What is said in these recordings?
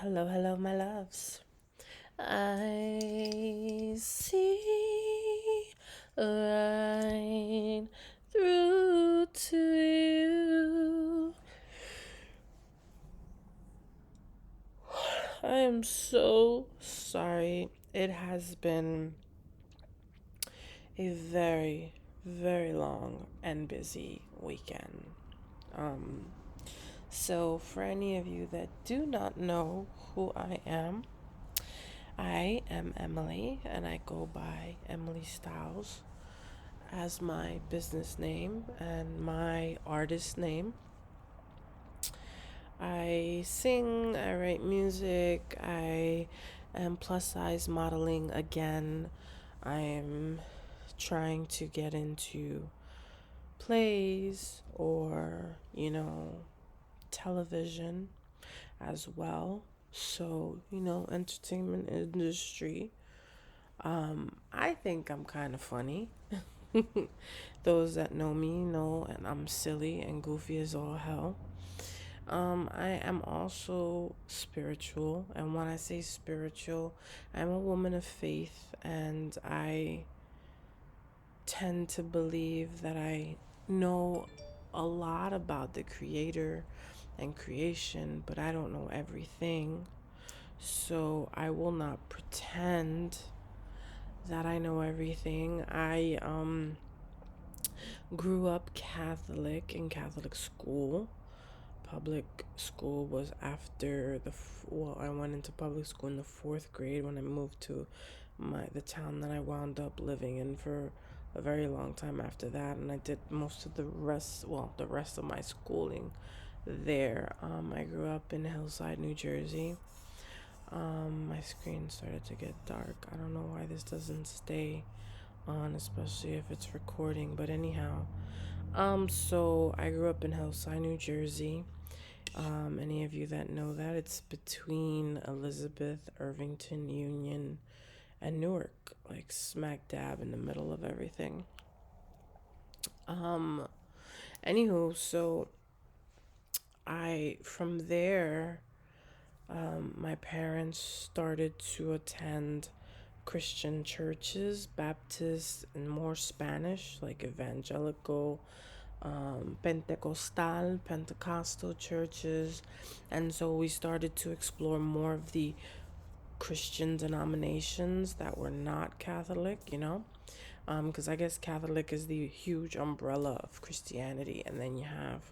Hello, hello, my loves. I see right through to you. I am so sorry. It has been a very, very long and busy weekend. Um, so, for any of you that do not know who I am Emily, and I go by Emily Styles as my business name and my artist name. I sing, I write music, I am plus size modeling again. I am trying to get into plays or, television as well. So, entertainment industry. I think I'm kind of funny. Those that know me know, and I'm silly and goofy as all hell. I am also spiritual, and when I say spiritual, I'm a woman of faith, and I tend to believe that I know a lot about the creator and creation, but I don't know everything. So I will not pretend that I know everything. I grew up Catholic in Catholic school. Public school was after I went into public school in the fourth grade when I moved to the town that I wound up living in for a very long time after that, and I did most of the rest of my schooling there. I grew up in Hillside, New Jersey. My screen started to get dark. I don't know why this doesn't stay on, especially if it's recording. But anyhow, so I grew up in Hillside, New Jersey. Any of you that know that, it's between Elizabeth, Irvington, Union, and Newark, like smack dab in the middle of everything. Um, Anywho, so from there, my parents started to attend Christian churches, Baptist, and more Spanish, like evangelical, Pentecostal churches. And so we started to explore more of the Christian denominations that were not Catholic. Because I guess Catholic is the huge umbrella of Christianity, and then you have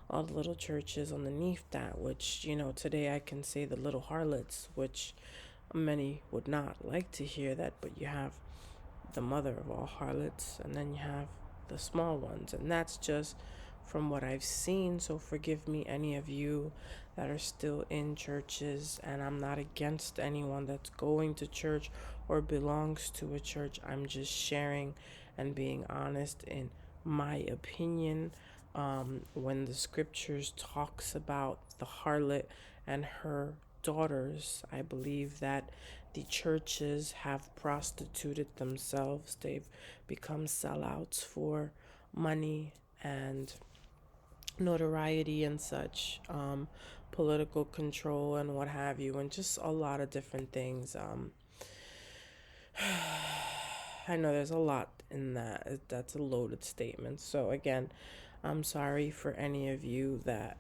all the little churches underneath that, which, today I can say the little harlots, which many would not like to hear that, but you have the mother of all harlots, and then you have the small ones, and that's just from what I've seen. So forgive me, any of you that are still in churches, and I'm not against anyone that's going to church or belongs to a church. I'm just sharing and being honest in my opinion. When the scriptures talks about the harlot and her daughters, I believe that the churches have prostituted themselves. They've become sellouts for money and notoriety and such, political control and what have you, and just a lot of different things. I know there's a lot in that. That's a loaded statement. So, again, I'm sorry for any of you that,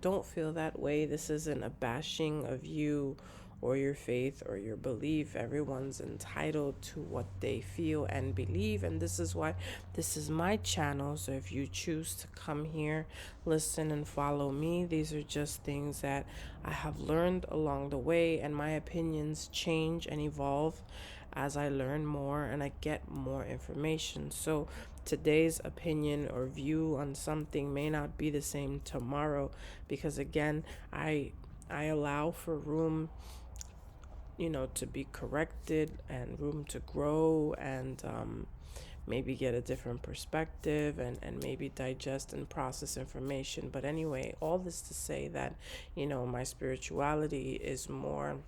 don't feel that way. This isn't a bashing of you or your faith or your belief. Everyone's entitled to what they feel and believe. And this is why this is my channel. So if you choose to come here, listen, and follow me, these are just things that I have learned along the way. And my opinions change and evolve as I learn more and I get more information. So today's opinion or view on something may not be the same tomorrow, because again, I allow for room, to be corrected and room to grow, and maybe get a different perspective, and maybe digest and process information. But anyway, all this to say that, my spirituality is more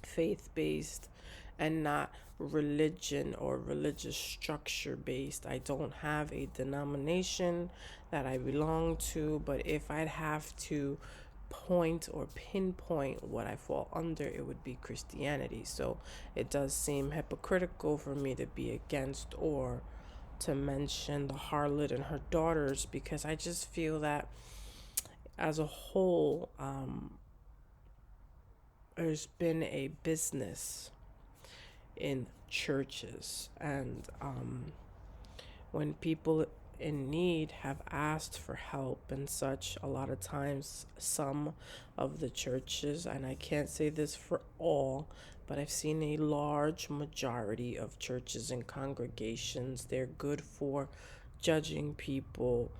faith based and not religion or religious structure based. I don't have a denomination that I belong to, but if I'd have to point or pinpoint what I fall under, it would be Christianity. So it does seem hypocritical for me to be against or to mention the harlot and her daughters, because I just feel that as a whole, there's been a business in churches, and when people in need have asked for help and such, a lot of times some of the churches, and I can't say this for all, but I've seen a large majority of churches and congregations, they're good for judging people,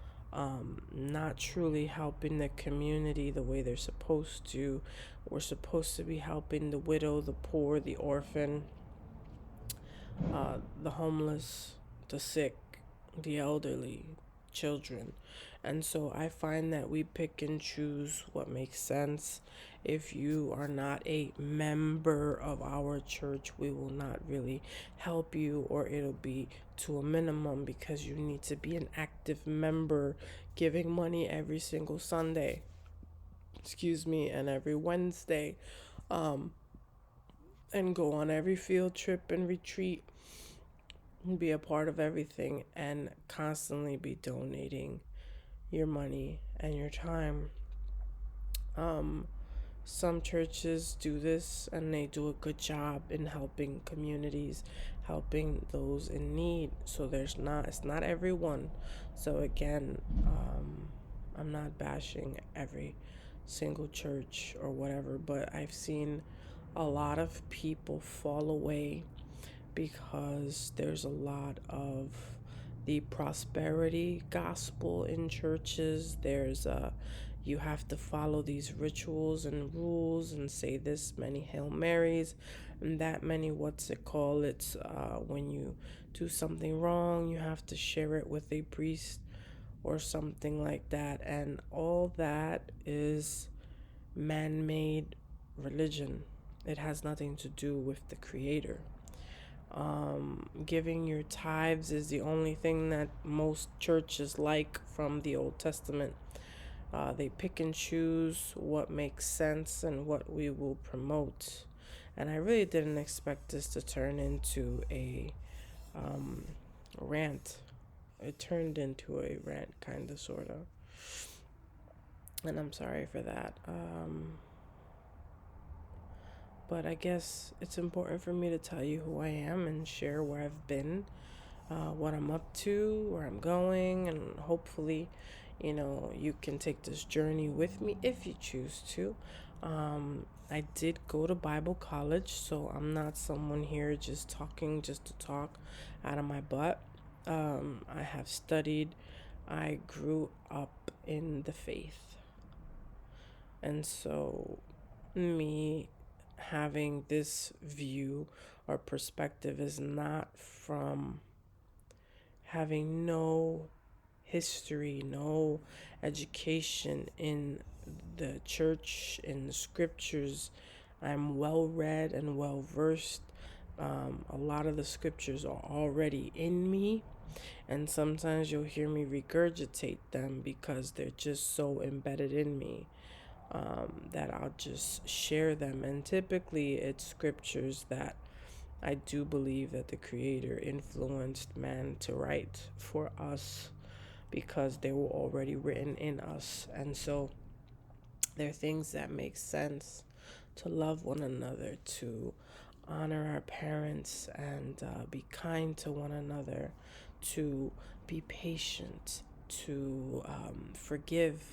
not truly helping the community the way they're supposed to. We're supposed to be helping the widow, the poor, the orphan, the homeless, the sick, the elderly, children. And so I find that we pick and choose what makes sense. If you are not a member of our church, we will not really help you, or it'll be to a minimum, because you need to be an active member, giving money every single Sunday, and every Wednesday, and go on every field trip and retreat, be a part of everything, and constantly be donating your money and your time. Some churches do this and they do a good job in helping communities, helping those in need. So it's not everyone. So again, I'm not bashing every single church or whatever, but I've seen a lot of people fall away because there's a lot of the prosperity gospel in churches. There's you have to follow these rituals and rules and say this many Hail Marys and that many, what's it called? It's when you do something wrong, you have to share it with a priest or something like that. And all that is man made religion. It has nothing to do with the Creator. Giving your tithes is the only thing that most churches like from the Old Testament. They pick and choose what makes sense and what we will promote. And I really didn't expect this to turn into a rant. It turned into a rant, kind of, sort of. And I'm sorry for that. But I guess it's important for me to tell you who I am and share where I've been, what I'm up to, where I'm going, and hopefully, you can take this journey with me if you choose to. I did go to Bible college, so I'm not someone here just talking just to talk out of my butt. I have studied, I grew up in the faith. And so, me having this view or perspective is not from having no history, no education in the church, in the scriptures. I'm well read and well versed. A lot of the scriptures are already in me, and sometimes you'll hear me regurgitate them because they're just so embedded in me. That I'll just share them. And typically, it's scriptures that I do believe that the Creator influenced man to write for us because they were already written in us. And so, they're things that make sense: to love one another, to honor our parents, and be kind to one another, to be patient, to forgive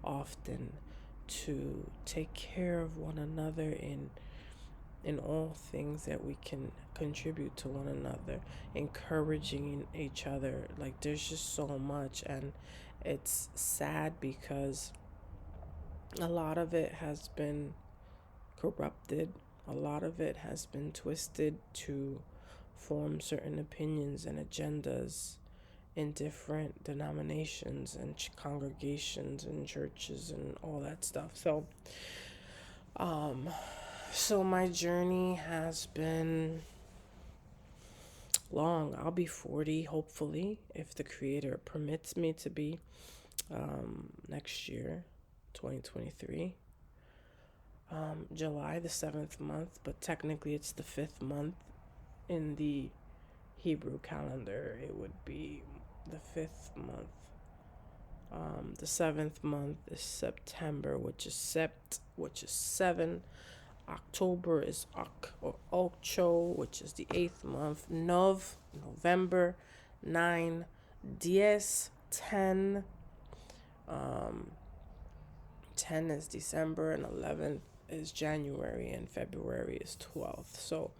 often, to take care of one another in all things that we can contribute to one another, encouraging each other. Like, there's just so much, and it's sad because a lot of it has been corrupted. A lot of it has been twisted to form certain opinions and agendas in different denominations and congregations and churches and all that stuff. So my journey has been long. I'll be 40, hopefully, if the Creator permits me to be, next year, 2023. July, the seventh month, but technically it's the fifth month in the Hebrew calendar. It would be the fifth month. The seventh month is September, which is which is seven. October is Ok or Ocho, which is the eighth month. Nov, November. 9, 10, 10. 10 is December, and 11th is January, and February is 12th. So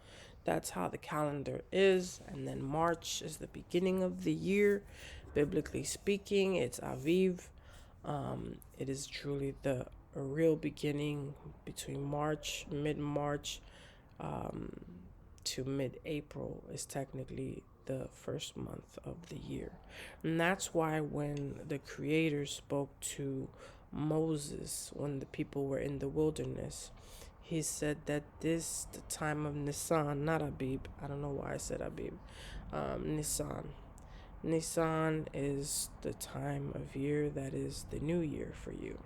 that's how the calendar is. And then March is the beginning of the year. Biblically speaking, it's Aviv. It is truly the real beginning between March, mid-March, to mid-April is technically the first month of the year. And that's why when the Creator spoke to Moses, when the people were in the wilderness, he said that the time of Nisan, not Abib, I don't know why I said Abib, Nisan. Nisan is the time of year that is the new year for you.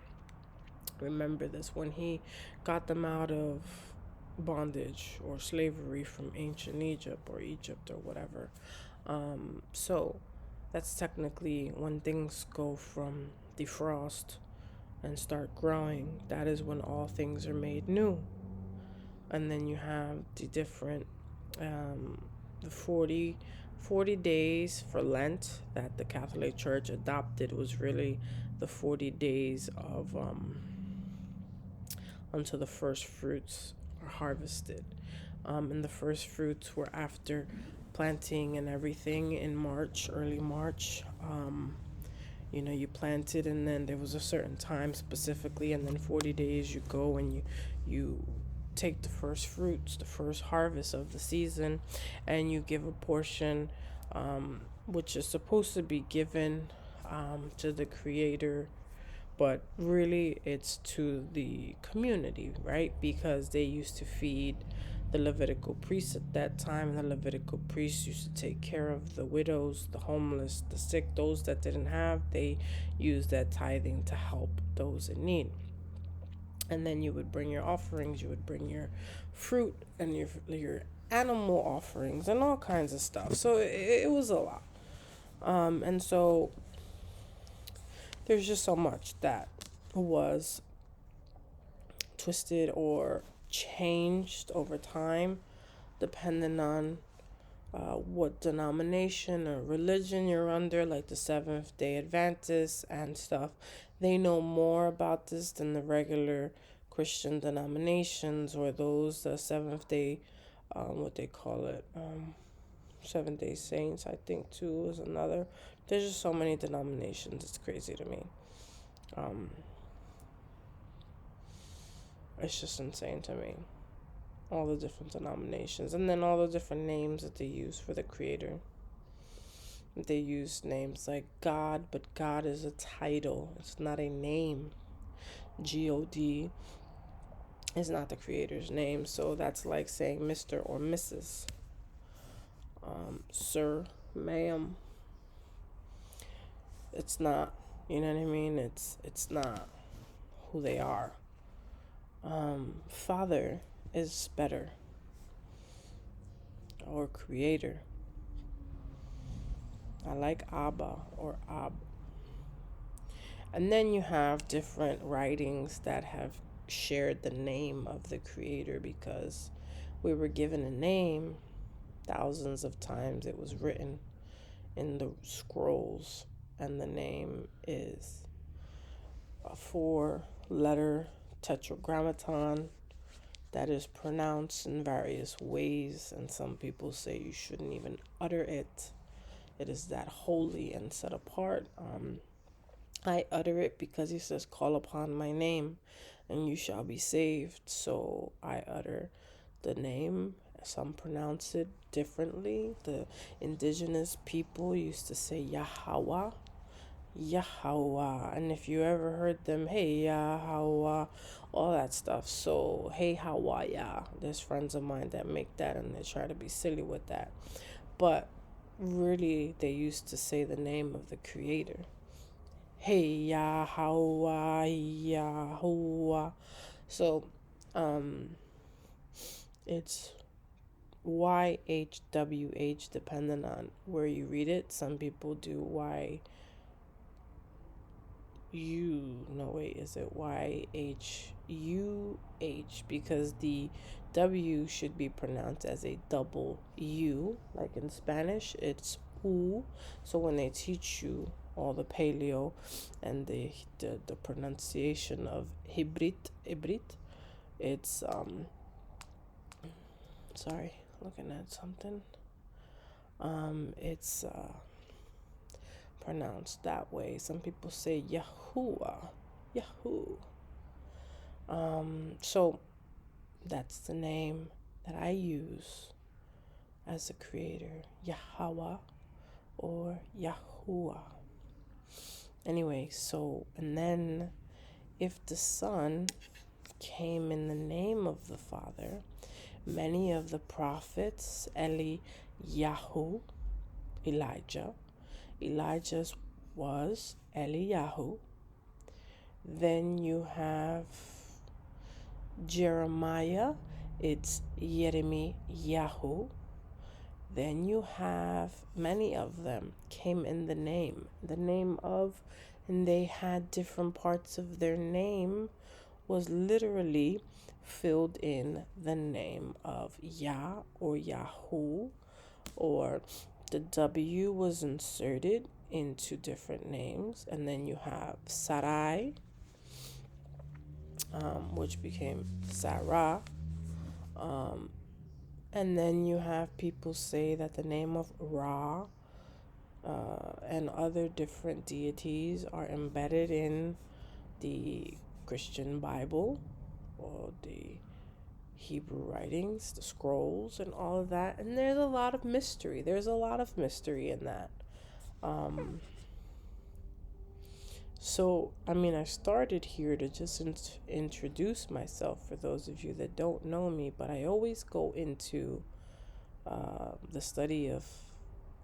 Remember this, when he got them out of bondage or slavery from ancient Egypt or whatever. So that's technically when things go from defrost and start growing. That is when all things are made new. And then you have the different, the 40 days for Lent that the Catholic Church adopted was really the 40 days of until the first fruits are harvested. And the first fruits were after planting and everything in March, early March. You planted, and then there was a certain time specifically, and then 40 days you go and you take the first fruits, the first harvest of the season, and you give a portion, which is supposed to be given to the Creator, but really it's to the community, right? Because they used to feed the Levitical priests at that time, and the Levitical priests used to take care of the widows, the homeless, the sick, those that didn't have. They used that tithing to help those in need. And then you would bring your offerings, you would bring your fruit and your animal offerings and all kinds of stuff. So it was a lot. And so there's just so much that was twisted or changed over time, depending on what denomination or religion you're under, like the Seventh-day Adventists and stuff. They know more about this than the regular Christian denominations, or those Seventh-day, what they call it, Seventh-day Saints, I think, too, is another. There's just so many denominations. It's crazy to me. It's just insane to me. All the different denominations, and then all the different names that they use for the Creator. They use names like God, but God is a title. It's not a name. God is not the Creator's name, so that's like saying Mr. or Mrs. Sir, ma'am. It's not. You know what I mean? It's not who they are. Father is better, or Creator. I like Abba or Ab. And then you have different writings that have shared the name of the Creator, because we were given a name thousands of times. It was written in the scrolls, and the name is a 4-letter tetragrammaton that is pronounced in various ways, and some people say you shouldn't even utter it. It is that holy and set apart. I utter it because he says, call upon my name and you shall be saved. So I utter the name. Some pronounce it differently. The indigenous people used to say Yahweh, Yahweh. And if you ever heard them, hey Yahweh, all that stuff. So hey Hawa, yeah. There's friends of mine that make that, and they try to be silly with that. But really, they used to say the name of the Creator. Hey Yahweh, Yahweh. So, um, it's YHWH depending on where you read it. Some people do no wait, is it YHUH? Because the W should be pronounced as a double U, like in Spanish, it's U. So when they teach you all the paleo and the pronunciation of Hibrit, it's sorry, looking at something. It's pronounced that way. Some people say Yahuwah, Yahoo. So that's the name that I use as a creator, Yahweh or Yahuwah. Anyway, so, and then if the Son came in the name of the Father, many of the prophets, Eliyahu, Elijah's was Eliyahu. Then you have Jeremiah, it's Yeremiyahu. Then you have many of them came in the name of, and they had different parts of their name was literally filled in the name of Yah or Yahoo, or the W was inserted into different names. And then you have Sarai, which became Sarah. And then you have people say that the name of Ra and other different deities are embedded in the Christian Bible or the Hebrew writings, the scrolls, and all of that. And there's a lot of mystery. There's a lot of mystery in that. So, I mean, I started here to just introduce myself for those of you that don't know me, but I always go into the study of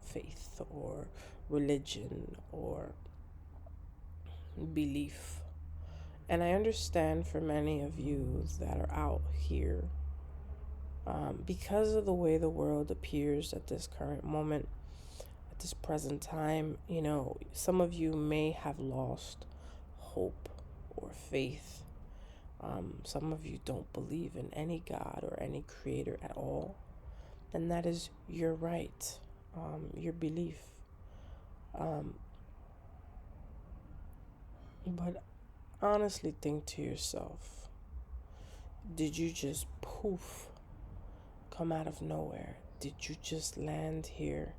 faith or religion or belief. And I understand for many of you that are out here, because of the way the world appears at this current moment, at this present time, some of you may have lost hope or faith. Some of you don't believe in any God or any creator at all. And that is your right, your belief. But honestly, think to yourself, did you just poof come out of nowhere? Did you just land here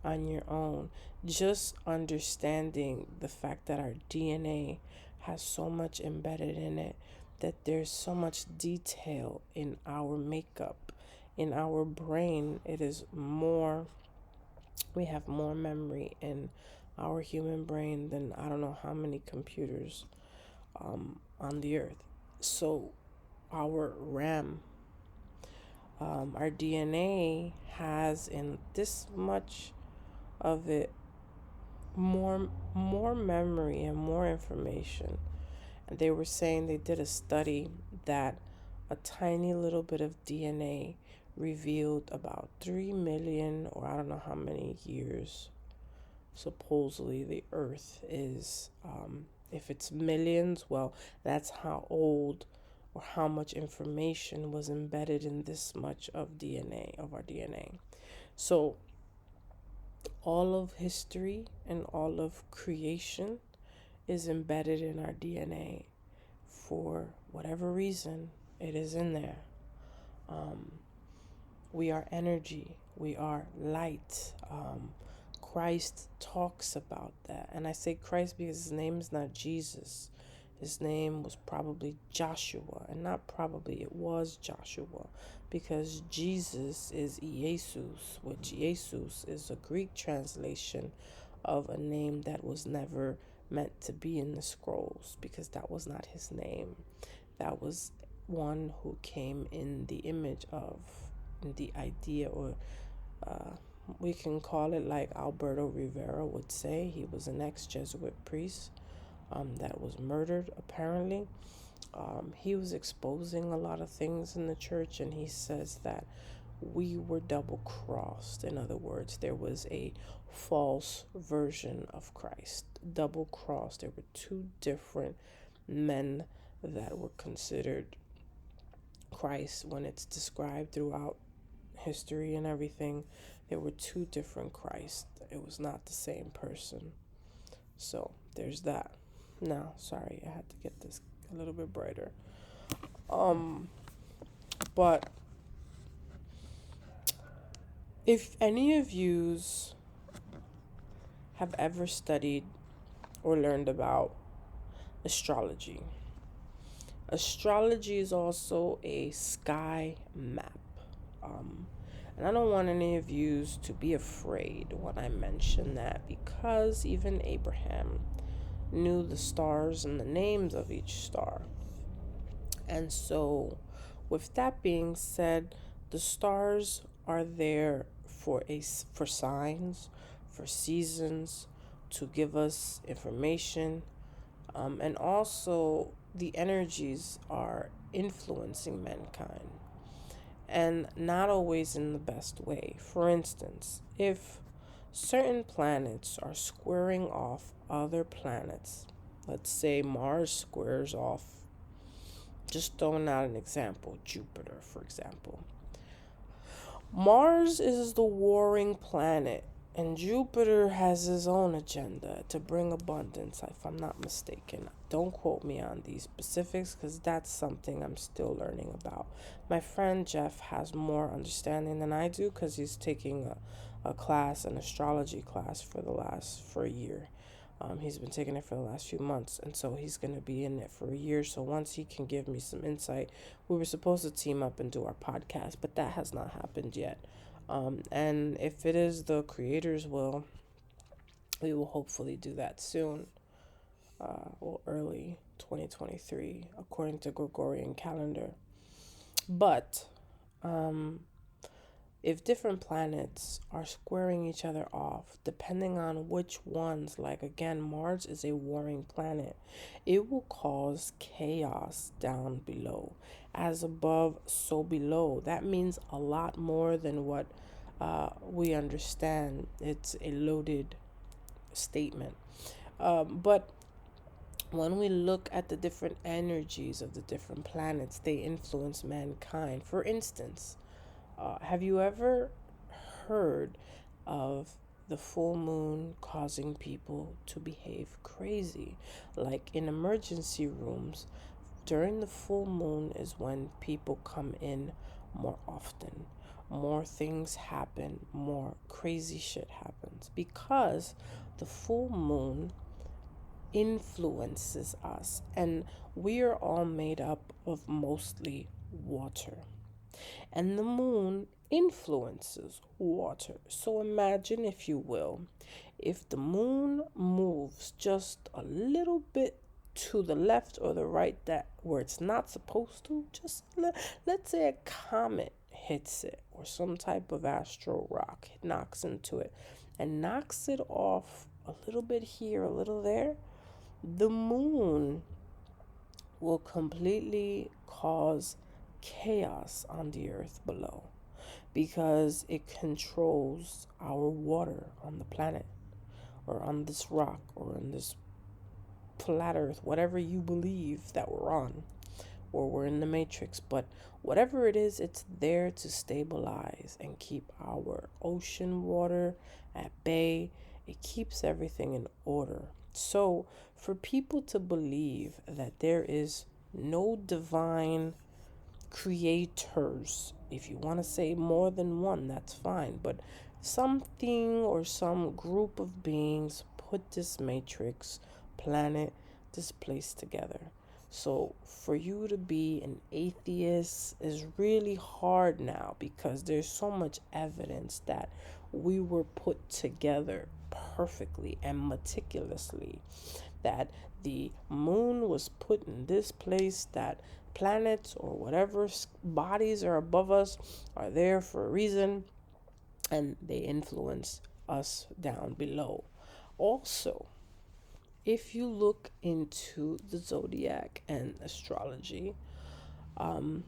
on your own? Just understanding the fact that our DNA has so much embedded in it, that there's so much detail in our makeup, in our brain. It is more, we have more memory in our human brain than I don't know how many computers on the earth. So our RAM, our DNA has in this much of it more memory and more information. And they were saying they did a study that a tiny little bit of DNA revealed about 3 million, or I don't know how many years supposedly the earth is. If it's millions, well, that's how old or how much information was embedded in this much of DNA, of our DNA. So all of history and all of creation is embedded in our DNA. For whatever reason, it is in there. We are energy, we are light. Christ talks about that. And I say Christ because his name is not Jesus. His name was probably Joshua, and not probably, it was Joshua, because Jesus is Jesus, which Jesus is a Greek translation of a name that was never meant to be in the scrolls, because that was not his name. That was one who came in the image of, the idea, or we can call it like Alberto Rivera would say. He was an ex-Jesuit priest. that was murdered, apparently. He was exposing a lot of things in the church, and he says that we were double crossed. In other words, there was a false version of Christ, double crossed. There were two different men that were considered Christ when it's described throughout history and everything. There were two different Christ. It was not the same person. So there's that. Now, sorry, I had to get this a little bit brighter. But if any of yous have ever studied or learned about astrology, astrology is also a sky map. And I don't want any of yous to be afraid when I mention that, because even Abraham knew the stars and the names of each star. And so, with that being said, the stars are there for signs, for seasons, to give us information, and also the energies are influencing mankind, and not always in the best way. For instance, if certain planets are squaring off other planets, let's say Mars squares off, just throwing out an example, Jupiter, for example. Mars is the warring planet, and Jupiter has his own agenda to bring abundance, if I'm not mistaken. Don't quote me on these specifics, because that's something I'm still learning about. My friend Jeff has more understanding than I do, because he's taking a class, an astrology class, for a year. He's been taking it for the last few months, and so he's going to be in it for a year. So once he can give me some insight, we were supposed to team up and do our podcast, but that has not happened yet. And if it is the Creator's will, we will hopefully do that soon, early 2023, according to Gregorian calendar. But if different planets are squaring each other off, depending on which ones, like again, Mars is a warring planet, it will cause chaos down below. As above, so below. That means a lot more than what we understand. It's a loaded statement. But when we look at the different energies of the different planets, they influence mankind. For instance, have you ever heard of the full moon causing people to behave crazy? Like in emergency rooms, during the full moon is when people come in more often. More things happen, more crazy shit happens, because the full moon influences us, and we are all made up of mostly water, and the moon influences water. So imagine, if you will, if the moon moves just a little bit to the left or the right, that where it's not supposed to, just let's say a comet hits it, or some type of astro rock knocks into it and knocks it off a little bit here, a little there, the moon will completely cause chaos on the earth below, because it controls our water on the planet, or on this rock, or on this flat earth, whatever you believe that we're on, or we're in the matrix. But whatever it is, it's there to stabilize and keep our ocean water at bay. It keeps everything in order. So for people to believe that there is no divine creators, if you want to say more than one, that's fine, but something or some group of beings put this matrix, planet, this place together. So for you to be an atheist is really hard now, because there's so much evidence that we were put together perfectly and meticulously, that the moon was put in this place, that planets or whatever bodies are above us are there for a reason, and they influence us down below. Also, if you look into the zodiac and astrology, um,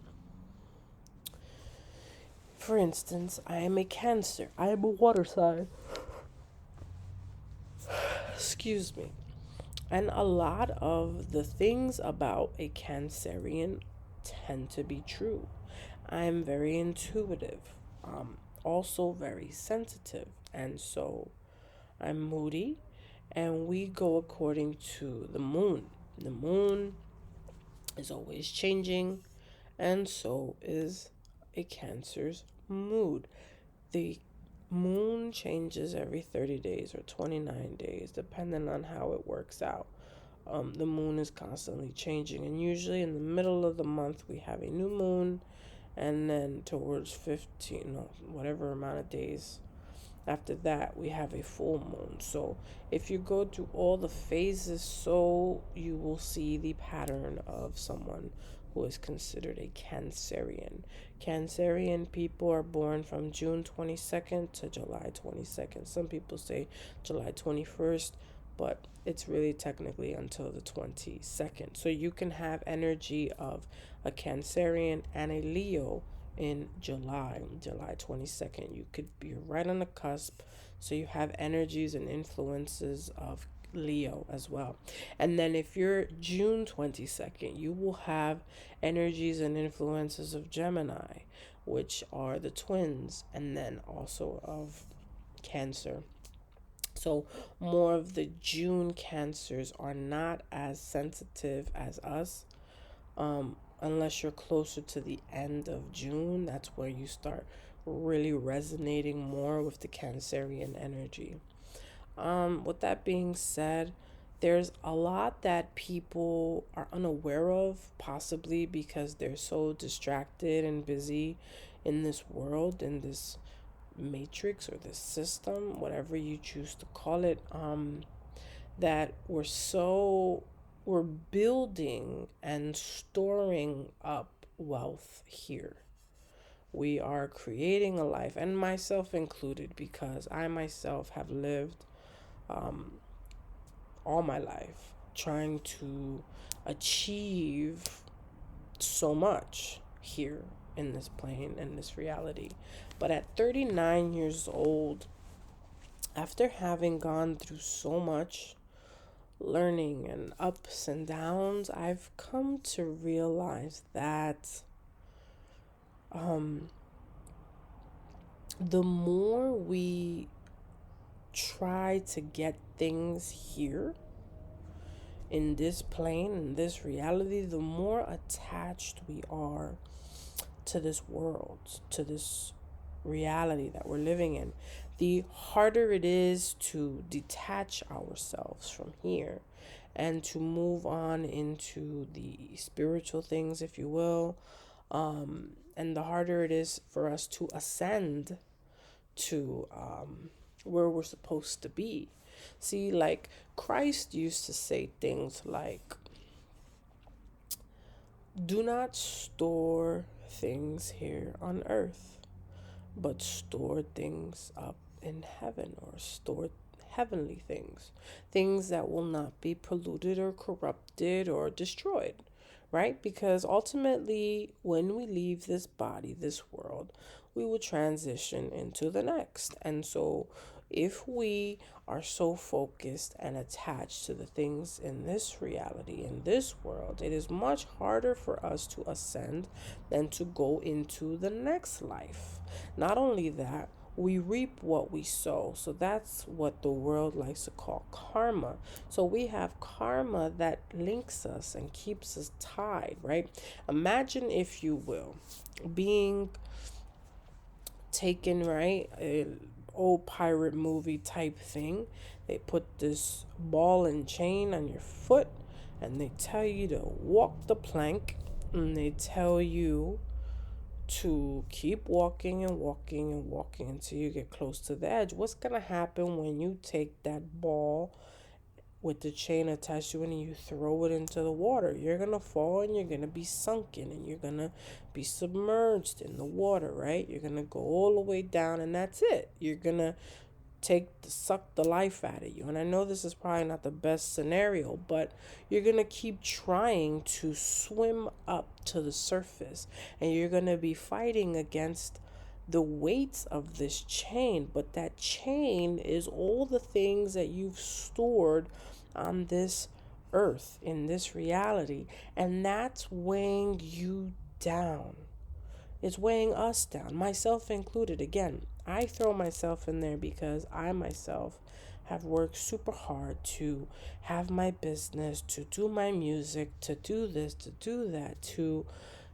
for instance, I am a Cancer. I am a water sign. Excuse me. And a lot of the things about a Cancerian tend to be true. I am very intuitive, also very sensitive, and so I'm moody, and we go according to the moon. The moon is always changing, and so is a Cancer's mood. The moon changes every 30 days or 29 days, depending on how it works out. The moon is constantly changing, and usually in the middle of the month, we have a new moon, and then towards 15, no, whatever amount of days after that, we have a full moon. So if you go through all the phases, so you will see the pattern of someone who is considered a Cancerian. Cancerian people are born from June 22nd to July 22nd. Some people say July 21st, but it's really technically until the 22nd. So you can have energy of a Cancerian and a Leo in July 22nd. You could be right on the cusp. So you have energies and influences of Leo as well. And then if you're June 22nd, you will have energies and influences of Gemini, which are the twins, and then also of Cancer. So more of the June Cancers are not as sensitive as us, unless you're closer to the end of June. That's where you start really resonating more with the Cancerian energy. With that being said, there's a lot that people are unaware of, possibly because they're so distracted and busy in this world, in this matrix or this system, whatever you choose to call it, that we're building and storing up wealth here. We are creating a life, and myself included, because I myself have lived um, all my life trying to achieve so much here in this plane, in this reality. But at 39 years old, after having gone through so much learning and ups and downs, I've come to realize that um, the more we try to get things here in this plane, in this reality, the more attached we are to this world, to this reality that we're living in, the harder it is to detach ourselves from here and to move on into the spiritual things, if you will. And the harder it is for us to ascend to where we're supposed to be. See, like Christ used to say things like, do not store things here on earth, but store things up in heaven, or store heavenly things, things that will not be polluted or corrupted or destroyed, right? Because ultimately, when we leave this body, this world, we will transition into the next. And so, if we are so focused and attached to the things in this reality, in this world, it is much harder for us to ascend than to go into the next life. Not only that, we reap what we sow. So that's what the world likes to call karma. So we have karma that links us and keeps us tied, right? Imagine, if you will, being taken, right? A old pirate movie type thing. They put this ball and chain on your foot, and they tell you to walk the plank, and they tell you to keep walking and walking and walking until you get close to the edge. What's going to happen when you take that ball with the chain attached to it and you throw it into the water? You're going to fall, and you're going to be sunken, and you're going to be submerged in the water, right? You're going to go all the way down, and that's it. You're going to suck the life out of you. And I know this is probably not the best scenario, but you're going to keep trying to swim up to the surface, and you're going to be fighting against the weights of this chain. But that chain is all the things that you've stored on this earth, in this reality, and that's weighing you down. It's weighing us down, myself included. Again, I throw myself in there because I myself have worked super hard to have my business, to do my music, to do this, to do that, to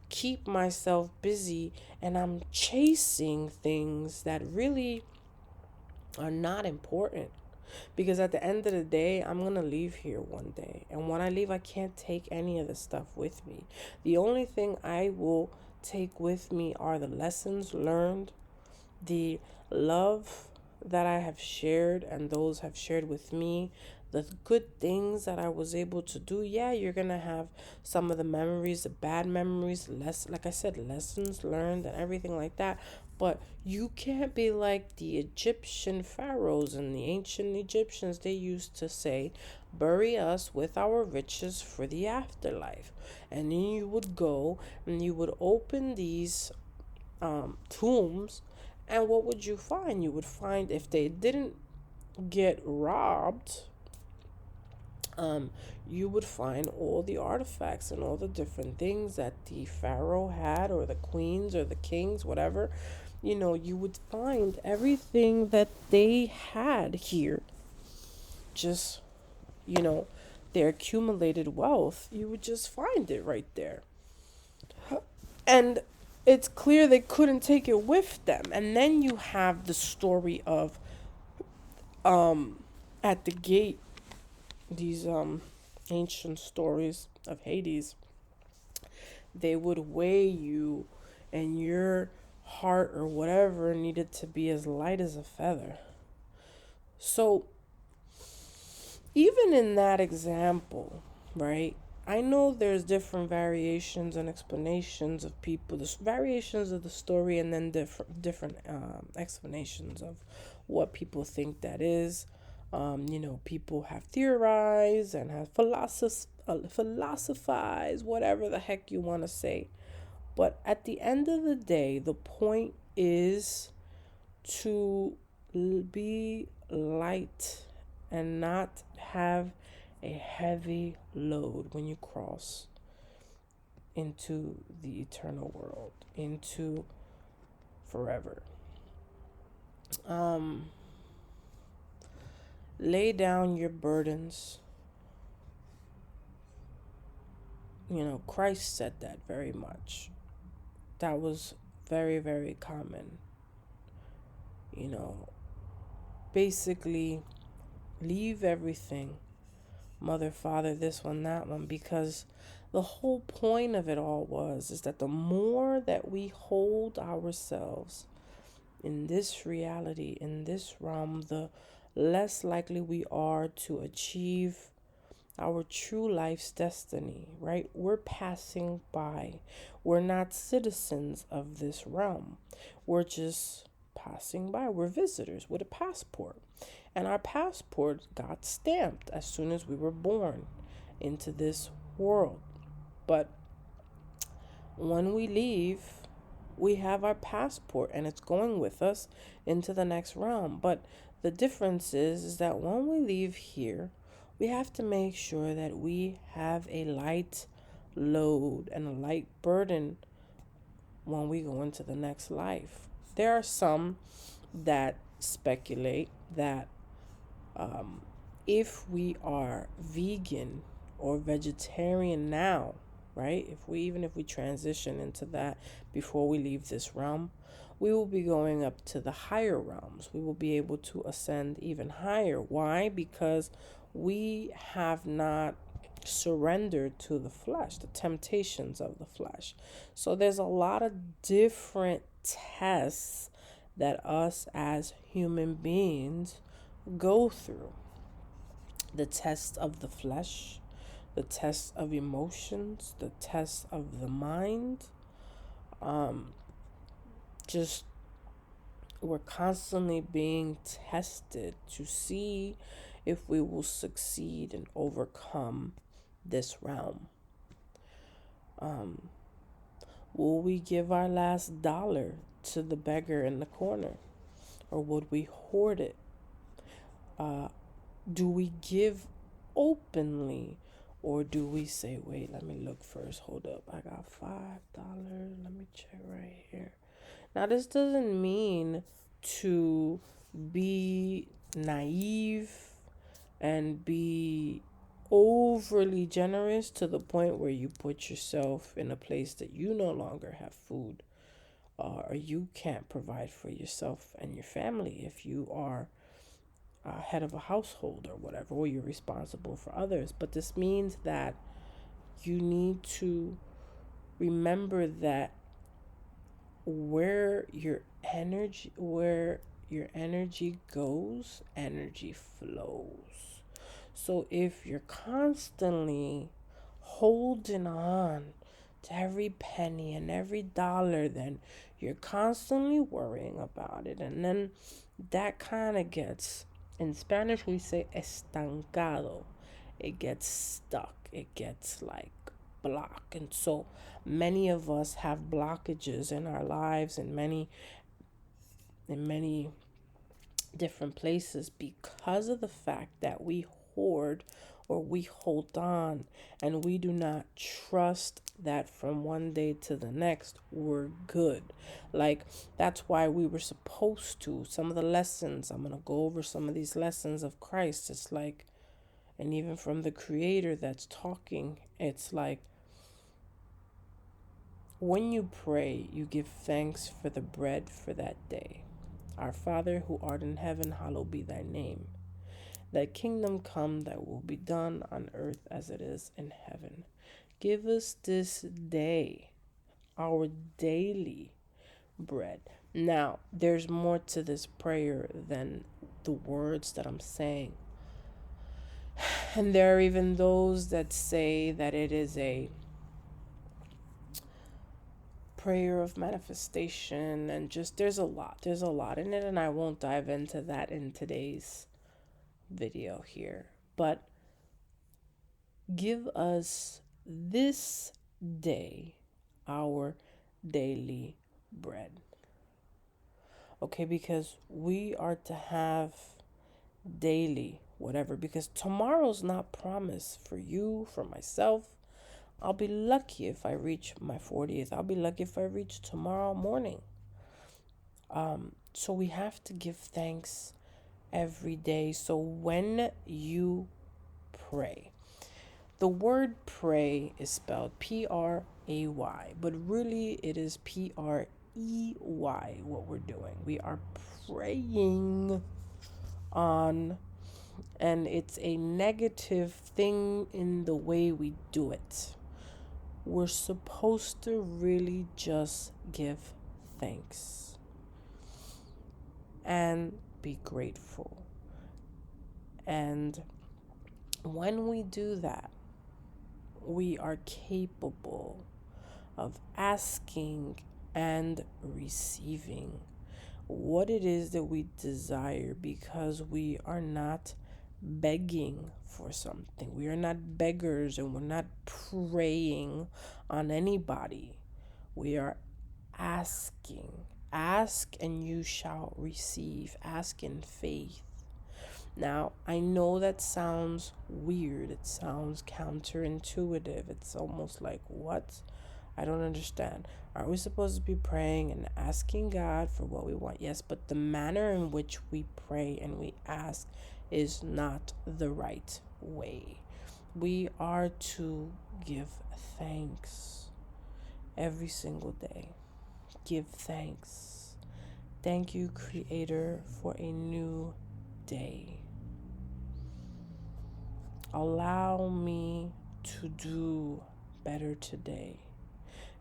keep myself busy, and I'm chasing things that really are not important. Because at the end of the day, I'm going to leave here one day. And when I leave, I can't take any of the stuff with me. The only thing I will take with me are the lessons learned, the love that I have shared and those have shared with me, the good things that I was able to do. Yeah, you're going to have some of the memories, the bad memories, like I said, lessons learned and everything like that. But you can't be like the Egyptian pharaohs and the ancient Egyptians. They used to say, bury us with our riches for the afterlife. And then you would go and you would open these tombs, and what would you find? You would find, if they didn't get robbed, um, you would find all the artifacts and all the different things that the pharaoh had, or the queens, or the kings, whatever. You would find everything that they had here. Just, you know, their accumulated wealth, you would just find it right there. And it's clear they couldn't take it with them. And then you have the story of at the gate, these ancient stories of Hades. They would weigh you, and your heart or whatever needed to be as light as a feather. So even in that example, right? I know there's different variations and explanations of people, the variations of the story, and then different explanations of what people think that is. People have theorized and have philosophized, whatever the heck you want to say. But at the end of the day, the point is to be light and not have a heavy load when you cross into the eternal world, into forever. Lay down your burdens. Christ said that very much. That was very, very common. You know, Basically, leave everything, mother, father, this one, that one, because the whole point of it all is that the more that we hold ourselves in this reality, in this realm, the less likely we are to achieve our true life's destiny, right? We're passing by. We're not citizens of this realm. We're just passing by. We're visitors with a passport. And our passport got stamped as soon as we were born into this world. But when we leave, we have our passport and it's going with us into the next realm. But the difference is that when we leave here, we have to make sure that we have a light load and a light burden when we go into the next life. There are some that speculate that if we are vegan or vegetarian now, right? If we transition into that before we leave this realm, we will be going up to the higher realms. We will be able to ascend even higher. Why? Because we have not surrendered to the flesh, the temptations of the flesh. So there's a lot of different tests that us as human beings go through. The test of the flesh, the test of emotions, the test of the mind, just We're constantly being tested to see if we will succeed and overcome this realm. Will we give our last dollar to the beggar in the corner, or would we hoard it? Do we give openly, or do we say, wait, let me look first, hold up, I got $5, let me check right here. Now, this doesn't mean to be naive and be overly generous to the point where you put yourself in a place that you no longer have food, or you can't provide for yourself and your family if you are head of a household or whatever, or you're responsible for others. But this means that you need to remember that where your energy goes, energy flows. So if you're constantly holding on to every penny and every dollar, then you're constantly worrying about it. And then that kind of gets, in Spanish, we say estancado. It gets stuck. It gets like blocked. And so many of us have blockages in our lives in many different places because of the fact that we hoard or we hold on and we do not trust that from one day to the next we're good. Like, that's why we were supposed to, some of the lessons, I'm going to go over some of these lessons of Christ. It's like, and even from the creator that's talking, it's like, when you pray, you give thanks for the bread for that day. Our Father who art in heaven, hallowed be thy name. Thy kingdom come, thy will be done on earth as it is in heaven. Give us this day our daily bread. Now, there's more to this prayer than the words that I'm saying. And there are even those that say that it is a prayer of manifestation, and just there's a lot in it, and I won't dive into that in today's video here. But give us this day our daily bread. Okay, because we are to have daily whatever, because tomorrow's not promised for you, for myself. I'll be lucky if I reach my 40th. I'll be lucky if I reach tomorrow morning. So we have to give thanks every day. So when you pray, the word pray is spelled P-R-A-Y, but really it is P-R-E-Y, what we're doing. We are praying on, and it's a negative thing in the way we do it. We're supposed to really just give thanks and be grateful. And when we do that, we are capable of asking and receiving what it is that we desire, because we are not begging for something. We are not beggars, and we're not preying on anybody. We are asking. Ask and you shall receive. Ask in faith. Now, I know that sounds weird. It sounds counterintuitive. It's almost like, what? I don't understand. Aren't we supposed to be praying and asking God for what we want? Yes, but the manner in which we pray and we ask is not the right way. We are to give thanks every single day. Give thanks. Thank you, Creator, for a new day. Allow me to do better today.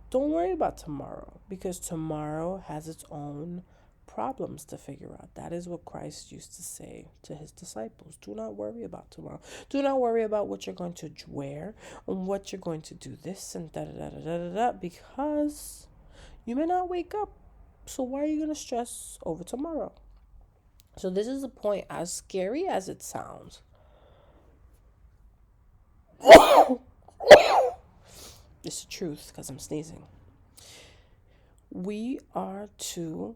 Don't worry about tomorrow, because tomorrow has its own problems to figure out. That is what Christ used to say to his disciples. Do not worry about tomorrow. Do not worry about what you're going to wear and what you're going to do this and da da da da da da, because you may not wake up So why are you going to stress over tomorrow? So this is the point, as scary as it sounds. It's the truth because I'm sneezing. We are to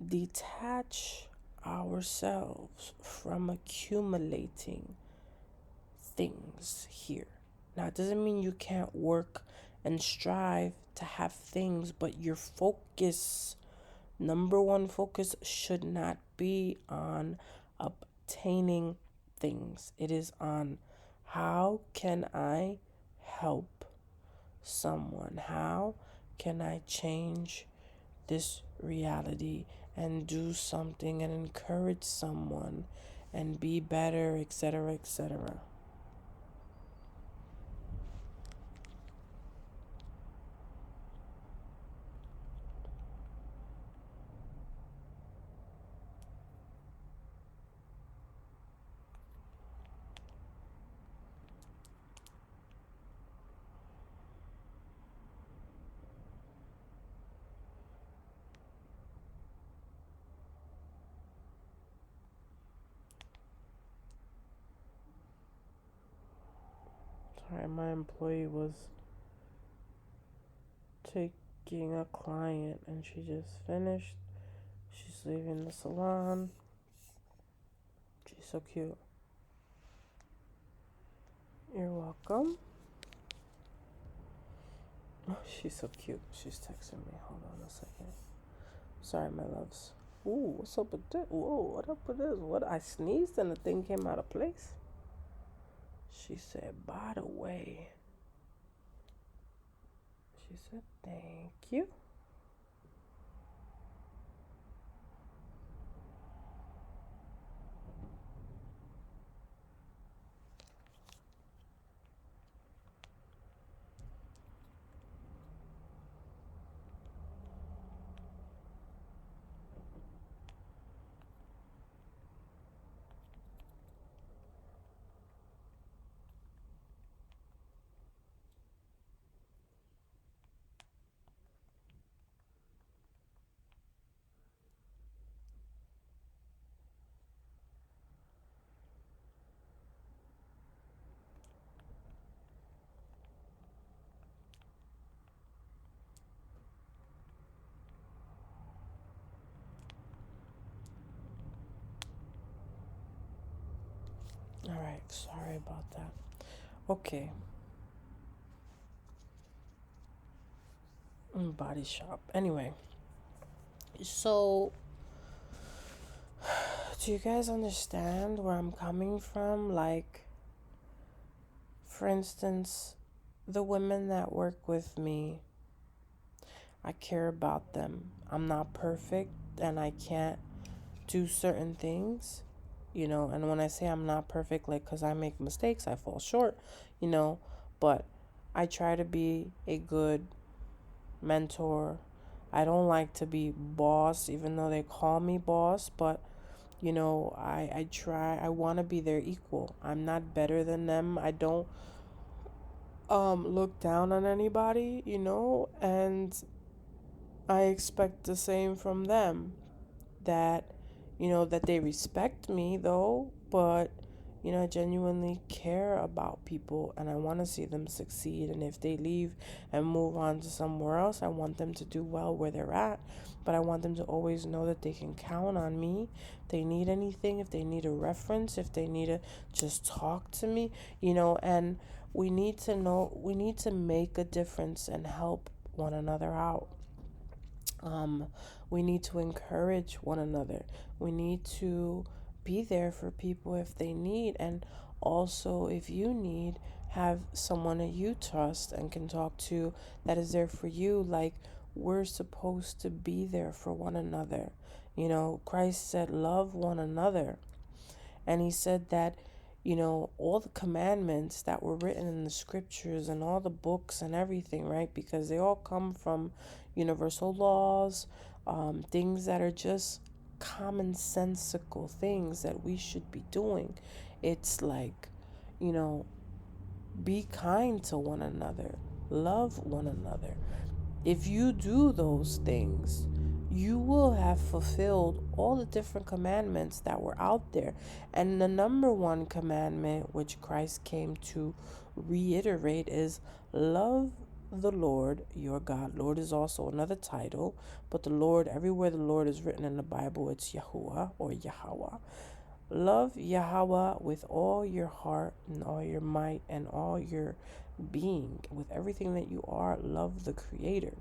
detach ourselves from accumulating things here. Now, it doesn't mean you can't work and strive to have things, but your focus, number one focus, should not be on obtaining things. It is on how can I help someone? How can I change this reality and do something and encourage someone and be better, etc., etc. Sorry, my employee was taking a client and she just finished. She's leaving the salon. She's so cute. You're welcome. Oh, she's so cute. She's texting me. Hold on a second. Sorry, my loves. Ooh, what's up with this? Whoa, what up with this? What? I sneezed and the thing came out of place. She said, by the way. She said, thank you. All right, sorry about that. Okay, Body Shop. Anyway, so do you guys understand where I'm coming from? Like, for instance, the women that work with me, I care about them. I'm not perfect and I can't do certain things, and when I say I'm not perfect, like, because I make mistakes, I fall short, you know, but I try to be a good mentor. I don't like to be boss, even though they call me boss, but I try, I want to be their equal. I'm not better than them. I don't look down on anybody, and I expect the same from them, that that they respect me though, but I genuinely care about people and I want to see them succeed, and if they leave and move on to somewhere else, I want them to do well where they're at, but I want them to always know that they can count on me. If they need anything, if they need a reference, if they need to just talk to me, and we need to make a difference and help one another out. um, we need to encourage one another. We need to be there for people if they need, and also if you need, have someone that you trust and can talk to that is there for you. Like, we're supposed to be there for one another. Christ said, love one another. And he said that, all the commandments that were written in the scriptures and all the books and everything, right? Because they all come from universal laws, things that are just commonsensical things that we should be doing. It's like, you know, be kind to one another, love one another. If you do those things, you will have fulfilled all the different commandments that were out there. And the number one commandment, which Christ came to reiterate, is love the Lord your God. Lord is also another title, but the Lord, everywhere the Lord is written in the Bible, it's Yahuwah or Yahweh. Love Yahweh with all your heart and all your might and all your being. With everything that you are, love the Creator.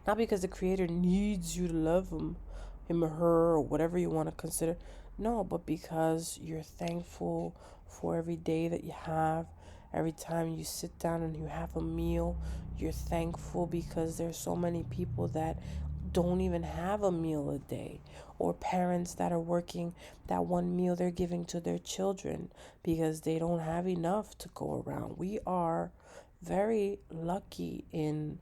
Not because the Creator needs you to love him or her, or whatever you want to consider. No, but because you're thankful for every day that you have. Every time you sit down and you have a meal, you're thankful because there's so many people that don't even have a meal a day, or parents that are working that one meal they're giving to their children because they don't have enough to go around. We are very lucky in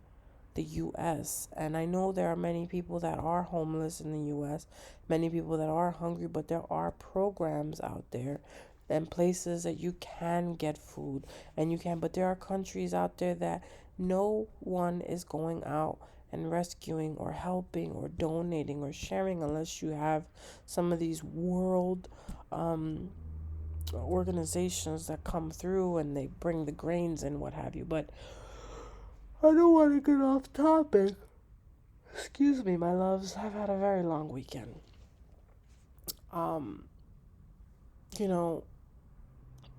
the US, and I know there are many people that are homeless in the US, many people that are hungry, but there are programs out there and places that you can get food, and you can, but there are countries out there that no one is going out and rescuing or helping or donating or sharing unless you have some of these world organizations that come through and they bring the grains and what have you. But I don't want to get off topic. Excuse me, my loves. I've had a very long weekend. Um, you know,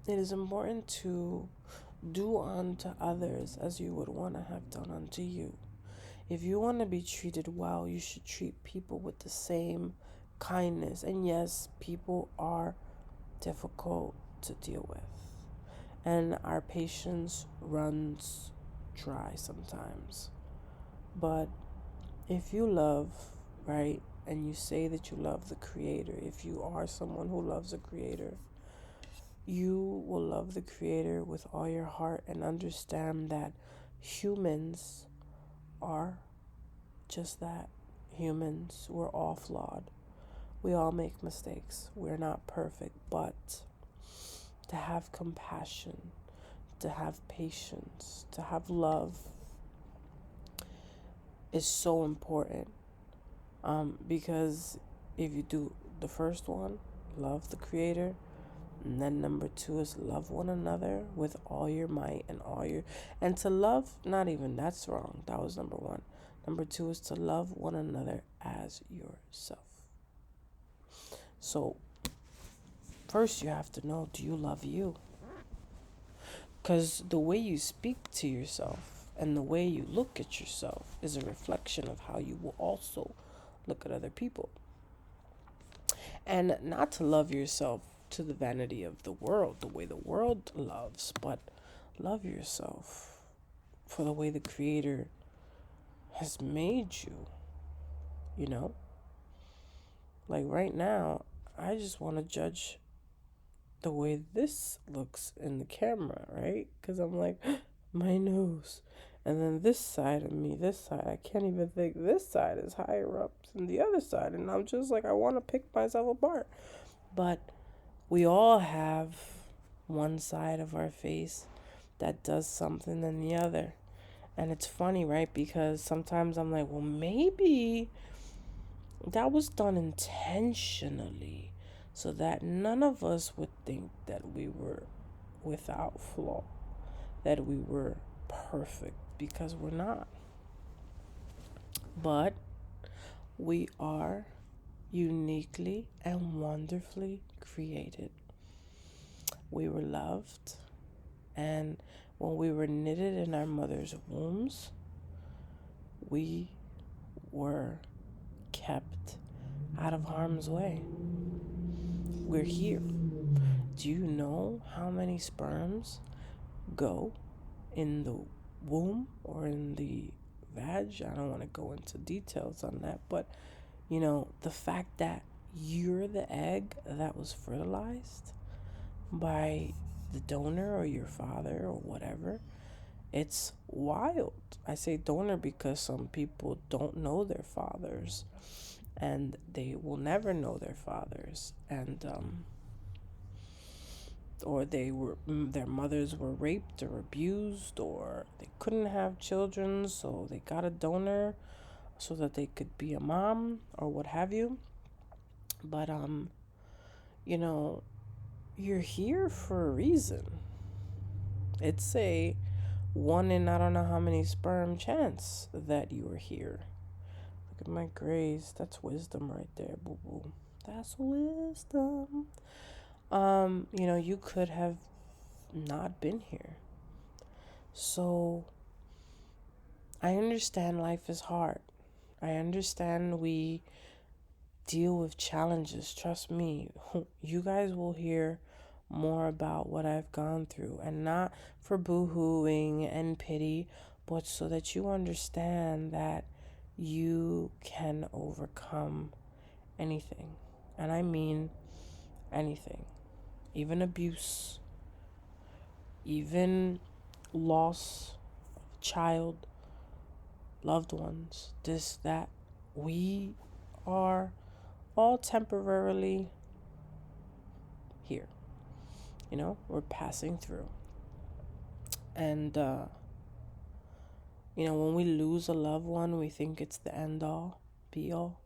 it is important to do unto others as you would want to have done unto you. If you want to be treated well, you should treat people with the same kindness. And yes, people are difficult to deal with. And our patience runs dry sometimes. But if you love, right, and you say that you love the Creator, if you are someone who loves the Creator, you will love the Creator with all your heart and understand that humans are just that. Humans, we're all flawed. We all make mistakes. We're not perfect, but to have compassion, to have patience, to have love is so important. Because if you do the first one, love the Creator, and then number two is love one another with all your might and all your, and to love, not even, that's wrong. That was number one. Number two is to love one another as yourself. So first you have to know, do you love you? Because the way you speak to yourself and the way you look at yourself is a reflection of how you will also look at other people. And not to love yourself to the vanity of the world, the way the world loves, but love yourself for the way the Creator has made you, you know? Like right now, I just want to judge the way this looks in the camera, right? Because I'm like, my nose. And then this side of me, this side, I can't even think this side is higher up than the other side. And I'm just like, I want to pick myself apart. But we all have one side of our face that does something than the other. And it's funny, right? Because sometimes I'm like, well, maybe that was done intentionally so that none of us would think that we were without flaw, that we were perfect, because we're not. But we are uniquely and wonderfully created. We were loved, and when we were knitted in our mother's wombs, we were kept out of harm's way. We're here. Do you know how many sperms go in the womb or in the vag? I don't want to go into details on that, but you know, the fact that you're the egg that was fertilized by the donor or your father or whatever, it's wild. I say donor because some people don't know their fathers and they will never know their fathers. And or their mothers were raped or abused, or they couldn't have children, so they got a donor so that they could be a mom or what have you. But you know, you're here for a reason. It's a one in I don't know how many sperm chance that you are here. Look at my grace. That's wisdom right there, boo boo. That's wisdom. You could have not been here. So I understand life is hard. I understand we deal with challenges. Trust me, you guys will hear more about what I've gone through, and not for boo-hooing and pity, but so that you understand that you can overcome anything. And I mean anything, even abuse, even loss of child, loved ones, this, that. We are all temporarily here. We're passing through. And, when we lose a loved one, we think it's the end all, be all.